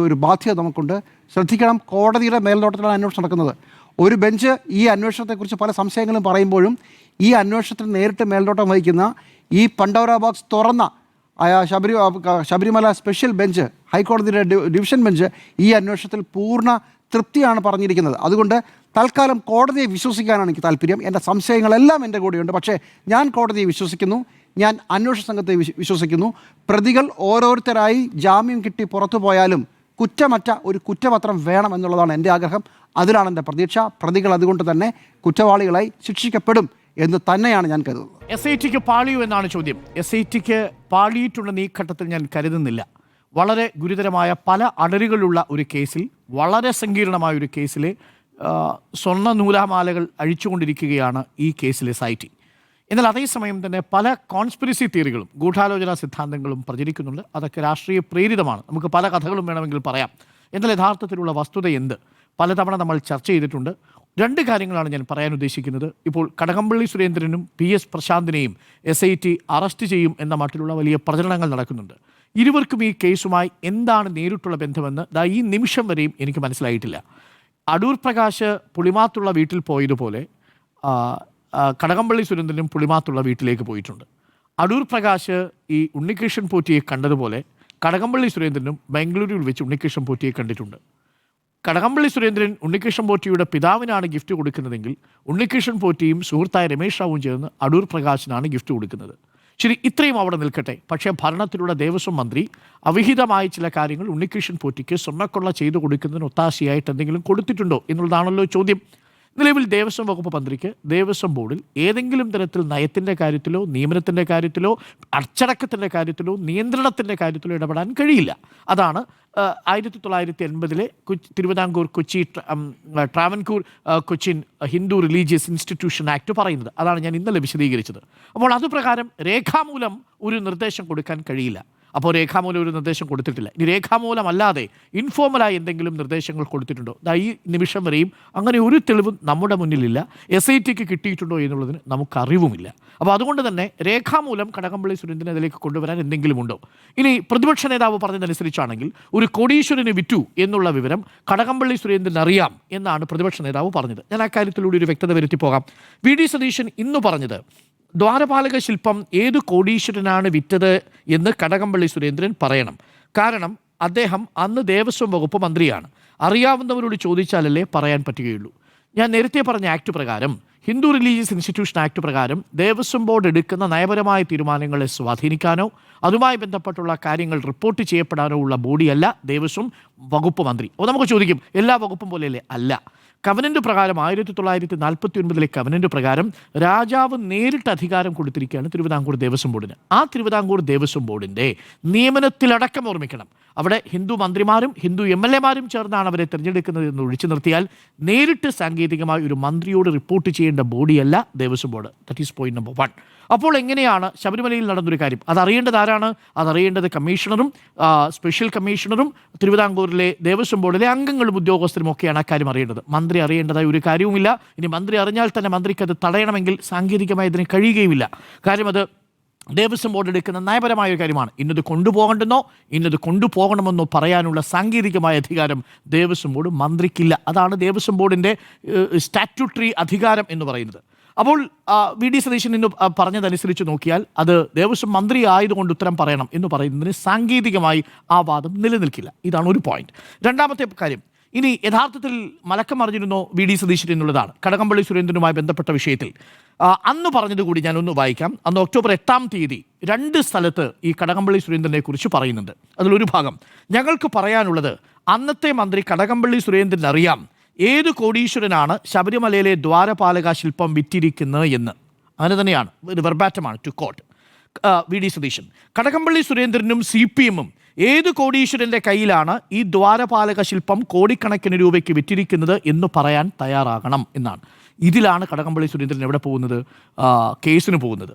ഒരു ബാധ്യത നമുക്കുണ്ട്. ശ്രദ്ധിക്കണം, കോടതിയുടെ മേൽനോട്ടത്തിലാണ് അന്വേഷണം നടക്കുന്നത്. ഒരു ബെഞ്ച് ഈ അന്വേഷണത്തെക്കുറിച്ച് പല സംശയങ്ങളും പറയുമ്പോഴും ഈ അന്വേഷണത്തിന് നേരിട്ട് മേൽനോട്ടം വഹിക്കുന്ന ഈ പണ്ടോര ബോക്സ് തുറന്ന ശബരിമല സ്പെഷ്യൽ ബെഞ്ച്, ഹൈക്കോടതിയുടെ ഡിവിഷൻ ബെഞ്ച് ഈ അന്വേഷണത്തിൽ പൂർണ്ണ തൃപ്തിയാണ് പറഞ്ഞിരിക്കുന്നത്. അതുകൊണ്ട് തൽക്കാലം കോടതിയെ വിശ്വസിക്കാനാണ് എനിക്ക് താല്പര്യം. എൻ്റെ സംശയങ്ങളെല്ലാം എൻ്റെ കൂടെയുണ്ട്. പക്ഷേ ഞാൻ കോടതിയെ വിശ്വസിക്കുന്നു, ഞാൻ അന്വേഷണ സംഘത്തെ വിശ്വസിക്കുന്നു. പ്രതികൾ ഓരോരുത്തരായി ജാമ്യം കിട്ടി പുറത്തു പോയാലും കുറ്റമറ്റ ഒരു കുറ്റപത്രം വേണം എന്നുള്ളതാണ് എൻ്റെ ആഗ്രഹം. അതിലാണ് എൻ്റെ പ്രതീക്ഷ. പ്രതികൾ അതുകൊണ്ട് തന്നെ കുറ്റവാളികളായി ശിക്ഷിക്കപ്പെടും എന്ന് തന്നെയാണ് ഞാൻ കരുതുന്നത്. SITക്ക് പാളിയോ എന്നാണ് ചോദ്യം. SITക്ക് പാളിയിട്ടുണ്ടെന്ന് ഈ ഘട്ടത്തിൽ ഞാൻ കരുതുന്നില്ല. വളരെ ഗുരുതരമായ പല അടരുകളുള്ള ഒരു കേസിൽ, വളരെ സങ്കീർണമായ ഒരു കേസിൽ സ്വർണ്ണ നൂലാമാലകൾ അഴിച്ചുകൊണ്ടിരിക്കുകയാണ് ഈ കേസിലെ SIT. എന്നാൽ അതേസമയം തന്നെ പല കോൺസ്പിറസി തിയറികളും ഗൂഢാലോചന സിദ്ധാന്തങ്ങളും പ്രചരിക്കുന്നുണ്ട്. അതൊക്കെ രാഷ്ട്രീയ പ്രേരിതമാണ്. നമുക്ക് പല കഥകളും വേണമെങ്കിൽ പറയാം. എന്നാൽ യഥാർത്ഥത്തിലുള്ള വസ്തുത എന്ത് പലതവണ നമ്മൾ ചർച്ച ചെയ്തിട്ടുണ്ട്. രണ്ട് കാര്യങ്ങളാണ് ഞാൻ പറയാൻ ഉദ്ദേശിക്കുന്നത്. ഇപ്പോൾ കടകംപള്ളി സുരേന്ദ്രനും PS പ്രശാന്തിനെയും SIT അറസ്റ്റ് ചെയ്യും എന്ന മട്ടിലുള്ള വലിയ പ്രചരണങ്ങൾ നടക്കുന്നുണ്ട്. ഇരുവർക്കും ഈ കേസുമായി എന്താണ് നേരിട്ടുള്ള ബന്ധമെന്ന് ഈ നിമിഷം വരെയും എനിക്ക് മനസ്സിലായിട്ടില്ല. അടൂർ പ്രകാശ് പുളിമാത്തുള്ള വീട്ടിൽ പോയതുപോലെ കടകംപള്ളി സുരേന്ദ്രനും പുളിമാത്തുള്ള വീട്ടിലേക്ക് പോയിട്ടുണ്ട്. അടൂർ പ്രകാശ് ഈ ഉണ്ണികൃഷ്ണൻ പോറ്റിയെ കണ്ടതുപോലെ കടകംപള്ളി സുരേന്ദ്രനും ബാംഗ്ലൂരിൽ വെച്ച് ഉണ്ണികൃഷ്ണൻ പോറ്റിയെ കണ്ടിട്ടുണ്ട്. കടകംപള്ളി സുരേന്ദ്രൻ ഉണ്ണികൃഷ്ണൻ പോറ്റിയുടെ പിതാവിനാണ് ഗിഫ്റ്റ് കൊടുക്കുന്നതെങ്കിൽ ഉണ്ണികൃഷ്ണൻ പോറ്റിയും സുഹൃത്തായ രമേശ് റാവുവും ചേർന്ന് അടൂർ പ്രകാശിനാണ് ഗിഫ്റ്റ് കൊടുക്കുന്നത്. ശരി, ഇത്രയും അവിടെ നിൽക്കട്ടെ. പക്ഷേ ഭരണത്തിലുള്ള ദേവസ്വം മന്ത്രി അവിഹിതമായ ചില കാര്യങ്ങൾ ഉണ്ണികൃഷ്ണൻ പോറ്റിക്ക് സ്വർണ്ണക്കൊള്ള ചെയ്തു കൊടുക്കുന്നതിന് ഒത്താശയായിട്ട് എന്തെങ്കിലും കൊടുത്തിട്ടുണ്ടോ എന്നുള്ളതാണല്ലോ ചോദ്യം. നിലവിൽ ദേവസ്വം വകുപ്പ് മന്ത്രിക്ക് ദേവസ്വം ബോർഡിൽ ഏതെങ്കിലും തരത്തിൽ നയത്തിൻ്റെ കാര്യത്തിലോ നിയമനത്തിൻ്റെ കാര്യത്തിലോ അച്ചടക്കത്തിൻ്റെ കാര്യത്തിലോ നിയന്ത്രണത്തിൻ്റെ കാര്യത്തിലോ ഇടപെടാൻ കഴിയില്ല. അതാണ് 1980 Thiruvithamkoor Kochi Travancore Cochin Hindu religious institution act പറയുന്നത്. അതാണ് ഞാൻ ഇന്നലെ വിശദീകരിച്ചത്. അപ്പോൾ അതുപ്രകാരം രേഖാമൂലം ഒരു നിർദ്ദേശം കൊടുക്കാൻ കഴിയില്ല. അപ്പോൾ രേഖാമൂലം ഒരു നിർദ്ദേശം കൊടുത്തിട്ടില്ല. ഇനി രേഖാമൂലമല്ലാതെ ഇൻഫോർമലായി എന്തെങ്കിലും നിർദ്ദേശങ്ങൾ കൊടുത്തിട്ടുണ്ടോ? ഈ നിമിഷം വരെയും അങ്ങനെ ഒരു തെളിവും നമ്മുടെ മുന്നിലില്ല. SITക്ക് കിട്ടിയിട്ടുണ്ടോ എന്നുള്ളതിന് നമുക്കറിവുമില്ല. അപ്പോൾ അതുകൊണ്ട് തന്നെ രേഖാമൂലം കടകംപള്ളി സുരേന്ദ്രനെ അതിലേക്ക് കൊണ്ടുവരാൻ എന്തെങ്കിലും ഉണ്ടോ? ഇനി പ്രതിപക്ഷ നേതാവ് പറഞ്ഞതനുസരിച്ചാണെങ്കിൽ ഒരു കോടീശ്വരന് വിറ്റു എന്നുള്ള വിവരം കടകംപള്ളി സുരേന്ദ്രൻ അറിയാം എന്നാണ് പ്രതിപക്ഷ നേതാവ് പറഞ്ഞത്. ഞാൻ ആ കാര്യത്തിലൂടെ ഒരു വ്യക്തത വരുത്തി പോകാം. VD സതീശൻ ഇന്ന് പറഞ്ഞത് ദ്വാരപാലക ശില്പം ഏത് കോടീശ്വരനാണ് വിറ്റത് എന്ന് കടകംപള്ളി സുരേന്ദ്രൻ പറയണം. കാരണം അദ്ദേഹം അന്ന് ദേവസ്വം വകുപ്പ് മന്ത്രിയാണ്. അറിയാവുന്നവരോട് ചോദിച്ചാലല്ലേ പറയാൻ പറ്റുകയുള്ളൂ. ഞാൻ നേരത്തെ പറഞ്ഞ ആക്ട് പ്രകാരം, ഹിന്ദു റിലീജിയസ് ഇൻസ്റ്റിറ്റ്യൂഷൻ ആക്ട് പ്രകാരം ദേവസ്വം ബോർഡ് എടുക്കുന്ന നയപരമായ തീരുമാനങ്ങളെ സ്വാധീനിക്കാനോ അതുമായി ബന്ധപ്പെട്ടുള്ള കാര്യങ്ങൾ റിപ്പോർട്ട് ചെയ്യപ്പെടാനോ ഉള്ള ബോഡിയല്ല ദേവസ്വം വകുപ്പ് മന്ത്രി. അപ്പോൾ നമുക്ക് ചോദിക്കും, എല്ലാ വകുപ്പും പോലെയല്ലേ? അല്ല. കവനന്റ് പ്രകാരം 1949 കവനന്റ് പ്രകാരം രാജാവ് നേരിട്ട് അധികാരം കൊടുത്തിരിക്കുകയാണ് തിരുവിതാംകൂർ ദേവസ്വം ബോർഡിന്. ആ തിരുവിതാംകൂർ ദേവസ്വം ബോർഡിൻ്റെ നിയമനത്തിലടക്കം ഓർമ്മിക്കണം, അവിടെ ഹിന്ദു മന്ത്രിമാരും ഹിന്ദു MLA മാരും ചേർന്നാണ് അവരെ തിരഞ്ഞെടുക്കുന്നത് എന്ന് ഒഴിച്ചു നിർത്തിയാൽ നേരിട്ട് സാങ്കേതികമായി ഒരു മന്ത്രിയോട് റിപ്പോർട്ട് ചെയ്യേണ്ട ബോഡിയല്ല Devaswom board. That is point number 1. അപ്പോൾ എങ്ങനെയാണ് ശബരിമലയിൽ നടന്നൊരു കാര്യം അതറിയേണ്ടത് ആരാണ്? അതറിയേണ്ടത് കമ്മീഷണറും സ്പെഷ്യൽ കമ്മീഷണറും തിരുവിതാംകൂറിലെ ദേവസ്വം ബോർഡിലെ അംഗങ്ങളും ഉദ്യോഗസ്ഥരും ഒക്കെയാണ് ആ കാര്യം അറിയേണ്ടത്. മന്ത്രി അറിയേണ്ടതായ ഒരു കാര്യവുമില്ല. ഇനി മന്ത്രി അറിഞ്ഞാൽ തന്നെ മന്ത്രിക്ക് അത് തടയണമെങ്കിൽ സാങ്കേതികമായി അതിന് കഴിയുകയുമില്ല. കാര്യം അത് ദേവസ്വം ബോർഡ് എടുക്കുന്ന നയപരമായ ഒരു കാര്യമാണ്. ഇന്നത് കൊണ്ടുപോകണ്ടെന്നോ ഇന്നത് കൊണ്ടുപോകണമെന്നോ പറയാനുള്ള സാങ്കേതികമായ അധികാരം ദേവസ്വം ബോർഡ് മന്ത്രിക്കില്ല. അതാണ് ദേവസ്വം ബോർഡിൻ്റെ സ്റ്റാറ്റ്യൂട്ടറി അധികാരം എന്ന് പറയുന്നത്. അപ്പോൾ VD സതീശൻ ഇന്ന് പറഞ്ഞതനുസരിച്ച് നോക്കിയാൽ അത് ദേവസ്വം മന്ത്രി ആയതുകൊണ്ട് ഉത്തരം പറയണം എന്ന് പറയുന്നതിന് സാങ്കേതികമായി ആ വാദം നിലനിൽക്കില്ല. ഇതാണ് ഒരു പോയിന്റ്. രണ്ടാമത്തെ കാര്യം, ഇനി യഥാർത്ഥത്തിൽ മലക്കം അറിഞ്ഞിരുന്നോ VD സതീശൻ എന്നുള്ളതാണ് കടകംപള്ളി സുരേന്ദ്രനുമായി ബന്ധപ്പെട്ട വിഷയത്തിൽ. അന്ന് പറഞ്ഞത് കൂടി ഞാനൊന്ന് വായിക്കാം. അന്ന് ഒക്ടോബർ 8-ാം തീയതി 2 സ്ഥലത്ത് ഈ കടകംപള്ളി സുരേന്ദ്രനെ കുറിച്ച് പറയുന്നുണ്ട്. അതിലൊരു ഭാഗം, ഞങ്ങൾക്ക് പറയാനുള്ളത് അന്നത്തെ മന്ത്രി കടകംപള്ളി സുരേന്ദ്രൻ അറിയാം ഏത് കോടീശ്വരനാണ് ശബരിമലയിലെ ദ്വാരപാലക ശില്പം വിറ്റിരിക്കുന്നത് എന്ന്. അങ്ങനെ തന്നെയാണ്, ഇത് വെർബാറ്റമാണ്, to quote VD Satheesan. Kadakampally സുരേന്ദ്രനും CPM-ഉം ഏത് കോടീശ്വരൻ്റെ കയ്യിലാണ് ഈ ദ്വാരപാലക ശില്പം കോടിക്കണക്കിന് രൂപയ്ക്ക് വിറ്റിരിക്കുന്നത് എന്ന് പറയാൻ തയ്യാറാകണം എന്നാണ്. ഇതിലാണ് കടകംപള്ളി സുരേന്ദ്രൻ എവിടെ പോകുന്നത്? കേസിന് പോകുന്നത്.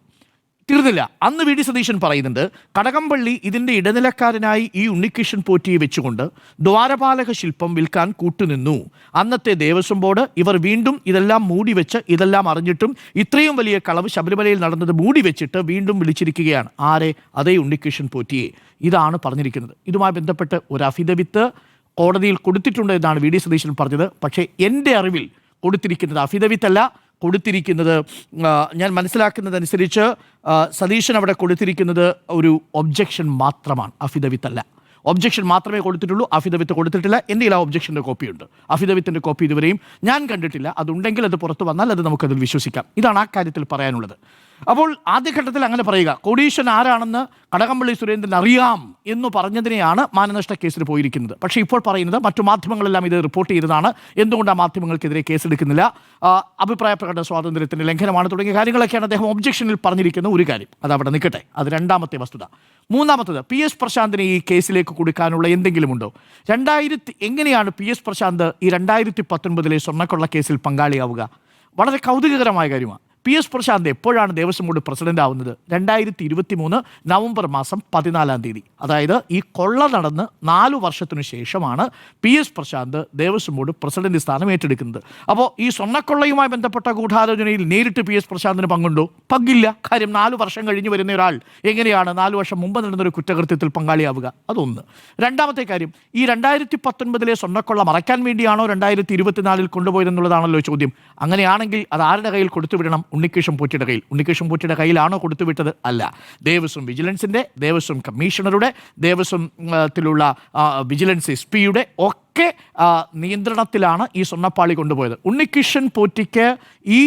തീർന്നില്ല. അന്ന് VD സതീശൻ പറയുന്നുണ്ട് കടകംപള്ളി ഇതിൻ്റെ ഇടനിലക്കാരനായി ഈ ഉണ്ണികൃഷ്ണൻ പോറ്റിയെ വെച്ചുകൊണ്ട് ദ്വാരപാലക ശില്പം വിൽക്കാൻ കൂട്ടുനിന്നു. അന്നത്തെ ദേവസ്വം ബോർഡ് ഇവർ വീണ്ടും ഇതെല്ലാം മൂടി വെച്ച്, ഇതെല്ലാം അറിഞ്ഞിട്ടും ഇത്രയും വലിയ കളവ് ശബരിമലയിൽ നടന്നത് മൂടി വെച്ചിട്ട് വീണ്ടും വിളിച്ചിരിക്കുകയാണ്. ആരെ? അതേ ഉണ്ണികൃഷ്ണൻ പോറ്റിയെ. ഇതാണ് പറഞ്ഞിരിക്കുന്നത്. ഇതുമായി ബന്ധപ്പെട്ട് ഒരു അഫിഡവിറ്റ് കോടതിയിൽ കൊടുത്തിട്ടുണ്ട് എന്നാണ് VD സതീശൻ പറഞ്ഞത്. പക്ഷേ എൻ്റെ അറിവിൽ കൊടുത്തിരിക്കുന്നത് അഫിഡവിറ്റല്ല, കൊടുത്തിരിക്കുന്നത് ഞാൻ മനസ്സിലാക്കുന്നതനുസരിച്ച് സതീശൻ അവിടെ കൊടുത്തിരിക്കുന്നത് ഒരു ഒബ്ജക്ഷൻ മാത്രമാണ്, അഫിഡവിറ്റ് അല്ല. ഒബ്ജക്ഷൻ മാത്രമേ കൊടുത്തിട്ടുള്ളൂ, അഫിഡവിറ്റ് കൊടുത്തിട്ടില്ല. എൻ്റെ ആ ഒബ്ജക്ഷൻ്റെ കോപ്പിയുണ്ട്. അഫിഡവിറ്റിൻ്റെ കോപ്പി ഇതുവരെയും ഞാൻ കണ്ടിട്ടില്ല. അതുണ്ടെങ്കിൽ അത് പുറത്തു വന്നാൽ അത് നമുക്കതിൽ വിശ്വസിക്കാം. ഇതാണ് ആ കാര്യത്തിൽ പറയാനുള്ളത്. അപ്പോൾ ആദ്യഘട്ടത്തിൽ അങ്ങനെ പറയുക, കോടീശ്വരൻ ആരാണെന്ന് കടകംപള്ളി സുരേന്ദ്രൻ അറിയാം എന്ന് പറഞ്ഞതിനെയാണ് മാനനഷ്ട കേസിൽ പോയിരിക്കുന്നത്. പക്ഷേ ഇപ്പോൾ പറയുന്നത് മറ്റു മാധ്യമങ്ങളെല്ലാം ഇത് റിപ്പോർട്ട് ചെയ്തതാണ്, എന്തുകൊണ്ട് ആ മാധ്യമങ്ങൾക്കെതിരെ കേസെടുക്കുന്നില്ല, അഭിപ്രായ പ്രകടന സ്വാതന്ത്ര്യത്തിൻ്റെ ലംഘനമാണ് തുടങ്ങിയ കാര്യങ്ങളൊക്കെയാണ് അദ്ദേഹം ഒബ്ജക്ഷനിൽ പറഞ്ഞിരിക്കുന്ന ഒരു കാര്യം. അത് അവിടെ നിൽക്കട്ടെ. അത് രണ്ടാമത്തെ വസ്തുത. മൂന്നാമത്തത്, PS പ്രശാന്തിനെ ഈ കേസിലേക്ക് കൊടുക്കാനുള്ള എന്തെങ്കിലും ഉണ്ടോ? എങ്ങനെയാണ് PS പ്രശാന്ത് ഈ 2019 സ്വർണ്ണക്കൊള്ള കേസിൽ പങ്കാളിയാവുക? വളരെ കൗതുകകരമായ കാര്യമാണ്. PS പ്രശാന്ത് എപ്പോഴാണ് ദേവസ്വം ബോർഡ് പ്രസിഡന്റ് ആവുന്നത്? 2023 നവംബർ മാസം 14-ാം തീയതി. അതായത് ഈ കൊള്ള നടന്ന് 4 വർഷത്തിനു ശേഷമാണ് PS Prashanth Devaswom board president സ്ഥാനം ഏറ്റെടുക്കുന്നത്. അപ്പോൾ ഈ സ്വർണ്ണക്കൊള്ളയുമായി ബന്ധപ്പെട്ട ഗൂഢാലോചനയിൽ നേരിട്ട് PS പ്രശാന്തിന് പങ്കുണ്ടോ? പങ്കില്ല. കാര്യം 4 വർഷം കഴിഞ്ഞ് വരുന്ന ഒരാൾ എങ്ങനെയാണ് 4 വർഷം മുമ്പ് നടന്നൊരു കുറ്റകൃത്യത്തിൽ പങ്കാളിയാവുക? അതൊന്ന്. രണ്ടാമത്തെ കാര്യം, ഈ 2019 സ്വർണ്ണക്കൊള്ള മറയ്ക്കാൻ വേണ്ടിയാണോ 2024 കൊണ്ടുപോയതെന്നുള്ളതാണല്ലോ ചോദ്യം. അങ്ങനെയാണെങ്കിൽ അത് ആരുടെ കയ്യിൽ കൊടുത്തുവിടണം? ഉണ്ണികൃഷ്ണൻ പോറ്റിയുടെ കയ്യിൽ. ഉണ്ണികൃഷ്ണൻ പോറ്റിയുടെ കയ്യിലാണോ കൊടുത്തുവിട്ടത്? അല്ല. ദേവസ്വം വിജിലൻസിൻ്റെ, ദേവസ്വം കമ്മീഷണറുടെ, ദേവസ്വത്തിലുള്ള വിജിലൻസ് SP-യുടെ ഒക്കെ നിയന്ത്രണത്തിലാണ് ഈ സ്വർണ്ണപ്പാളി കൊണ്ടുപോയത്. ഉണ്ണികൃഷ്ണൻ പോറ്റിക്ക് ഈ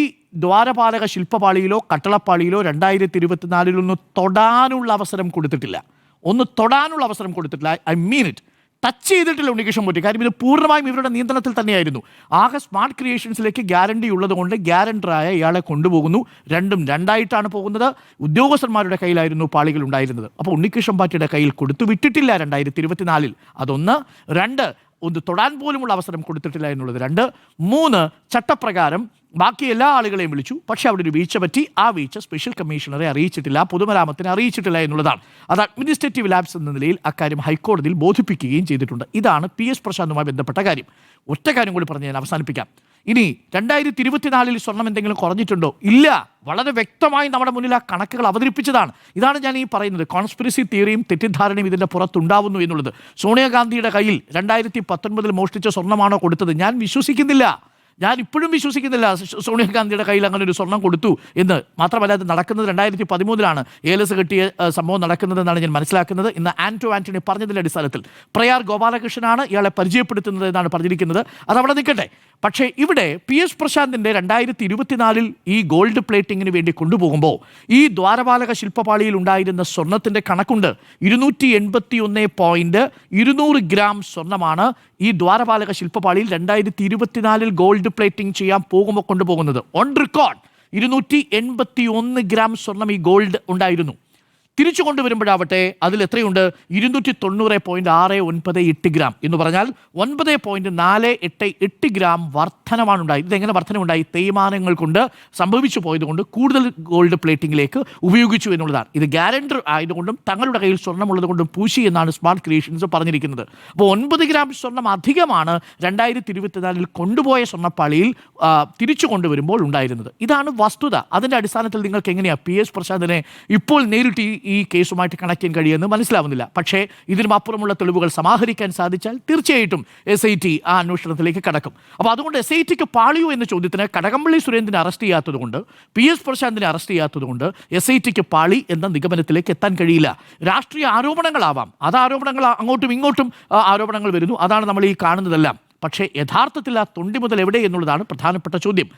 ദ്വാരപാലക ശില്പപാളിയിലോ കട്ടളപ്പാളിയിലോ 2024 ഒന്ന് തൊടാനുള്ള അവസരം കൊടുത്തിട്ടില്ല. I mean it. ടച്ച് ചെയ്തിട്ടില്ല ഉണ്ണികൃഷ്ണൻ പോറ്റി. കാര്യം ഇത് പൂർണ്ണമായും ഇവരുടെ നിയന്ത്രണത്തിൽ തന്നെയായിരുന്നു. ആകെ സ്മാർട്ട് ക്രിയേഷൻസിലേക്ക് ഗ്യാരണ്ടി ഉള്ളതുകൊണ്ട് ഗ്യാരണ്ടറായ ഇയാളെ കൊണ്ടുപോകുന്നു. രണ്ടും രണ്ടായിട്ടാണ് പോകുന്നത്. ഉദ്യോഗസ്ഥന്മാരുടെ കയ്യിലായിരുന്നു പാളികൾ ഉണ്ടായിരുന്നത്. അപ്പോൾ ഉണ്ണികൃഷ്ണൻ പോറ്റിയുടെ കയ്യിൽ കൊടുത്തു വിട്ടിട്ടില്ല 2024. അതൊന്ന്. രണ്ട്, ഒന്ന് തൊടാൻ പോലുമുള്ള അവസരം കൊടുത്തിട്ടില്ല എന്നുള്ളത് 2. 3, ചട്ടപ്രകാരം ബാക്കി എല്ലാ ആളുകളെയും വിളിച്ചു, പക്ഷേ അവിടെ ഒരു വീഴ്ച പറ്റി. ആ വീഴ്ച സ്പെഷ്യൽ കമ്മീഷണറെ അറിയിച്ചിട്ടില്ല, പൊതുമരാമത്തിനെ അറിയിച്ചിട്ടില്ല എന്നുള്ളതാണ്. അത് അഡ്മിനിസ്ട്രേറ്റീവ് ലാബ്സ് എന്ന നിലയിൽ അക്കാര്യം ഹൈക്കോടതിയിൽ ബോധിപ്പിക്കുകയും ചെയ്തിട്ടുണ്ട്. ഇതാണ് PS പ്രശാന്തുമായി ബന്ധപ്പെട്ട കാര്യം. ഒറ്റ കാര്യം കൂടി പറഞ്ഞ് ഞാൻ അവസാനിപ്പിക്കാം. ഇനി 2024 സ്വർണം എന്തെങ്കിലും കുറഞ്ഞിട്ടുണ്ടോ? ഇല്ല. വളരെ വ്യക്തമായി നമ്മുടെ മുന്നിൽ ആ കണക്കുകൾ അവതരിപ്പിച്ചതാണ്. ഇതാണ് ഞാൻ ഈ പറയുന്നത്, കോൺസ്പിറസി തിയറിയും തെറ്റിദ്ധാരണയും ഇതിൻ്റെ പുറത്തുണ്ടാവുന്നു എന്നുള്ളത്. സോണിയാഗാന്ധിയുടെ കയ്യിൽ 2019 മോഷ്ടിച്ച സ്വർണ്ണമാണോ കൊടുത്തത്? ഞാൻ വിശ്വസിക്കുന്നില്ല. ഞാൻ ഇപ്പോഴും വിശ്വസിക്കുന്നില്ല സോണിയാഗാന്ധിയുടെ കയ്യിൽ അങ്ങനെ ഒരു സ്വർണം കൊടുത്തു എന്ന്. മാത്രമല്ല, അത് നടക്കുന്നത് 2013 ഏലസ് കെട്ടിയ സംഭവം നടക്കുന്നതെന്നാണ് ഞാൻ മനസ്സിലാക്കുന്നത്. ഇന്ന് ആന്റണി പറഞ്ഞതിൻ്റെ അടിസ്ഥാനത്തിൽ പ്രയാർ ഗോപാലകൃഷ്ണനാണ് ഇയാളെ പരിചയപ്പെടുത്തുന്നത് എന്നാണ് പറഞ്ഞിരിക്കുന്നത്. അതവിടെ നിൽക്കട്ടെ. പക്ഷേ ഇവിടെ PS പ്രശാന്തിൻ്റെ 2024 ഈ ഗോൾഡ് പ്ലേറ്റിങ്ങിന് വേണ്ടി കൊണ്ടുപോകുമ്പോൾ ഈ ദ്വാരപാലക ശില്പപാളിയിൽ ഉണ്ടായിരുന്ന സ്വർണത്തിൻ്റെ കണക്കുണ്ട്. 281.200 ഗ്രാം സ്വർണ്ണമാണ് ഈ ദ്വാരപാലക ശില്പപാളിയിൽ 2024 ഗോൾഡ് പ്ലേറ്റിംഗ് ചെയ്യാൻ പോകുമ്പോൾ കൊണ്ടുപോകുന്നത്. ഓൺ റെക്കോർഡ് 281 ഗ്രാം സ്വർണം ഈ ഗോൾഡ് ഉണ്ടായിരുന്നു. തിരിച്ചു കൊണ്ടുവരുമ്പോഴാവട്ടെ അതിൽ എത്രയുണ്ട്? 290.698 ഗ്രാം എന്ന് പറഞ്ഞാൽ 9.488 ഗ്രാം വർധനമാണ് ഉണ്ടായത്. ഇതെങ്ങനെ വർധനമുണ്ടായി? തേയ്മാനങ്ങൾ കൊണ്ട് സംഭവിച്ചു പോയതുകൊണ്ട് കൂടുതൽ ഗോൾഡ് പ്ലേറ്റിംഗിലേക്ക് ഉപയോഗിച്ചു എന്നുള്ളതാണ്. ഇത് ഗ്യാരണ്ടർ ആയതുകൊണ്ടും തങ്ങളുടെ കയ്യിൽ സ്വർണ്ണമുള്ളത് കൊണ്ടും പൂശി എന്നാണ് സ്മാർട്ട് ക്രിയേഷൻസ് പറഞ്ഞിരിക്കുന്നത്. അപ്പോൾ 9 ഗ്രാം സ്വർണം അധികമാണ് 2024 കൊണ്ടുപോയ സ്വർണ്ണപ്പാളിയിൽ തിരിച്ചു കൊണ്ടുവരുമ്പോൾ ഉണ്ടായിരുന്നത്. ഇതാണ് വസ്തുത. അതിൻ്റെ അടിസ്ഥാനത്തിൽ നിങ്ങൾക്ക് എങ്ങനെയാണ് PS പ്രശാന്തിനെ ഇപ്പോൾ നേരിട്ട് ഈ കേസുമായിട്ട് കണക്ട് ചെയ്യാൻ കഴിയുമെന്ന് മനസ്സിലാവുന്നില്ല. പക്ഷേ ഇതിനും അപ്പുറമുള്ള തെളിവുകൾ സമാഹരിക്കാൻ സാധിച്ചാൽ തീർച്ചയായിട്ടും SIT ആ അന്വേഷണത്തിലേക്ക് കടക്കും. അപ്പോൾ അതുകൊണ്ട് SITക്ക് പാളിയോ എന്ന ചോദ്യത്തിന് കടകംപള്ളി സുരേന്ദ്രനെ അറസ്റ്റ് ചെയ്യാത്തതുകൊണ്ട്, PS പ്രശാന്തിനെ അറസ്റ്റ് ചെയ്യാത്തതുകൊണ്ട് SITക്ക് പാളി എന്ന നിഗമനത്തിലേക്ക് എത്താൻ കഴിയില്ല. രാഷ്ട്രീയ ആരോപണങ്ങളാവാം, അത് ആരോപണങ്ങൾ അങ്ങോട്ടും ഇങ്ങോട്ടും ആരോപണങ്ങൾ വരുന്നു, അതാണ് നമ്മൾ ഈ കാണുന്നതെല്ലാം. പക്ഷേ യഥാർത്ഥത്തിൽ ആ തൊണ്ടി മുതൽ എവിടെ എന്നുള്ളതാണ് പ്രധാനപ്പെട്ട ചോദ്യം.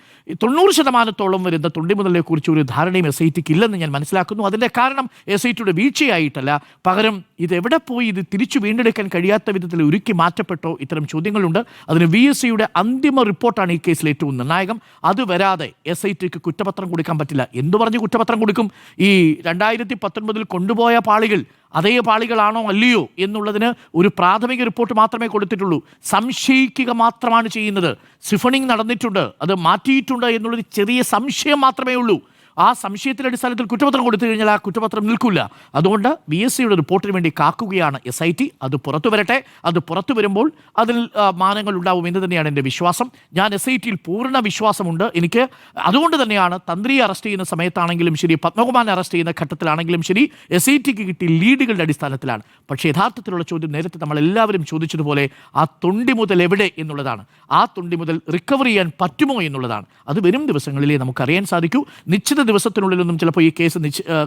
90% വരുന്ന തൊണ്ടി മുതലിനെ കുറിച്ച് ഒരു ധാരണയും SITക്ക് ഇല്ലെന്ന് ഞാൻ മനസ്സിലാക്കുന്നു. അതിൻ്റെ കാരണം SITയുടെ വീഴ്ചയായിട്ടല്ല, പകരം ഇതെവിടെ പോയി, ഇത് തിരിച്ചു വീണ്ടെടുക്കാൻ കഴിയാത്ത വിധത്തിൽ ഒരുക്കി മാറ്റപ്പെട്ടോ, ഇത്തരം ചോദ്യങ്ങളുണ്ട്. അതിന് VSCയുടെ അന്തിമ റിപ്പോർട്ടാണ് ഈ കേസിൽ ഏറ്റവും നിർണായകം. അത് വരാതെ SITക്ക് കുറ്റപത്രം കൊടുക്കാൻ പറ്റില്ല. എന്തു പറഞ്ഞ് കുറ്റപത്രം കൊടുക്കും? ഈ 2019 കൊണ്ടുപോയ പാളികൾ അതേ പാളികളാണോ അല്ലയോ എന്നുള്ളതിന് ഒരു പ്രാഥമിക റിപ്പോർട്ട് മാത്രമേ കൊടുത്തിട്ടുള്ളൂ. സംശയിക്കുക മാത്രമാണ് ചെയ്യുന്നത്. സിഫണിങ് നടന്നിട്ടുണ്ട്, അത് മാറ്റിയിട്ടുണ്ട് എന്നുള്ളൊരു ചെറിയ സംശയം മാത്രമേ ഉള്ളൂ. ആ സംശയത്തിൻ്റെ അടിസ്ഥാനത്തിൽ കുറ്റപത്രം കൊടുത്തു കഴിഞ്ഞാൽ ആ കുറ്റപത്രം നിൽക്കില്ല. അതുകൊണ്ട് VSCയുടെ റിപ്പോർട്ടിന് വേണ്ടി കാക്കുകയാണ് SIT. അത് പുറത്തു വരട്ടെ. അത് പുറത്തു വരുമ്പോൾ അതിൽ മാനങ്ങൾ ഉണ്ടാവും എന്ന് തന്നെയാണ് എൻ്റെ വിശ്വാസം. ഞാൻ SITയിൽ പൂർണ്ണ വിശ്വാസമുണ്ട് എനിക്ക്. അതുകൊണ്ട് തന്നെയാണ് തന്ത്രിയെ അറസ്റ്റ് ചെയ്യുന്ന സമയത്താണെങ്കിലും ശരി, പത്മകുമാറിനെ അറസ്റ്റ് ചെയ്യുന്ന ഘട്ടത്തിലാണെങ്കിലും ശരി, SITക്ക് കിട്ടിയ ലീഡുകളുടെ അടിസ്ഥാനത്തിലാണ്. പക്ഷേ യഥാർത്ഥത്തിലുള്ള ചോദ്യം നേരത്തെ നമ്മളെല്ലാവരും ചോദിച്ചതുപോലെ ആ തൊണ്ടി മുതൽ എവിടെ എന്നുള്ളതാണ്. ആ തൊണ്ടി മുതൽ റിക്കവർ ചെയ്യാൻ പറ്റുമോ എന്നുള്ളതാണ്. അത് വരും ദിവസങ്ങളിലേ നമുക്കറിയാൻ സാധിക്കൂ. നിശ്ചിത ദിവസത്തിനുള്ളിലൊന്നും ചിലപ്പോൾ ഈ കേസ്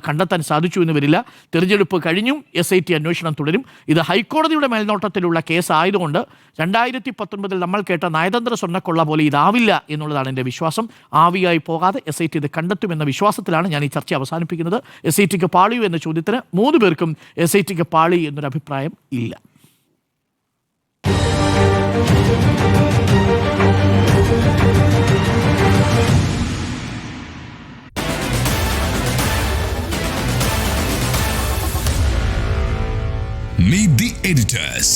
കണ്ടെത്താൻ സാധിച്ചു എന്ന് വരില്ല. തെരഞ്ഞെടുപ്പ് കഴിഞ്ഞും SIT അന്വേഷണം തുടരും. ഇത് ഹൈക്കോടതിയുടെ മേൽനോട്ടത്തിലുള്ള കേസ് ആയതുകൊണ്ട് 2019 നമ്മൾ കേട്ട നയതന്ത്ര സ്വർണ്ണക്കൊള്ള പോലെ ഇതാവില്ല എന്നുള്ളതാണ് എൻ്റെ വിശ്വാസം. ആവിയായി പോകാതെ SIT ഇത് കണ്ടെത്തുമെന്ന വിശ്വാസത്തിലാണ് ഞാൻ ഈ ചർച്ച അവസാനിപ്പിക്കുന്നത്. SITക്ക് പാളിയോ എന്ന ചോദ്യത്തിന് 3 പേർക്കും SITക്ക് പാളി എന്നൊരു അഭിപ്രായം ഇല്ല. Meet the editors.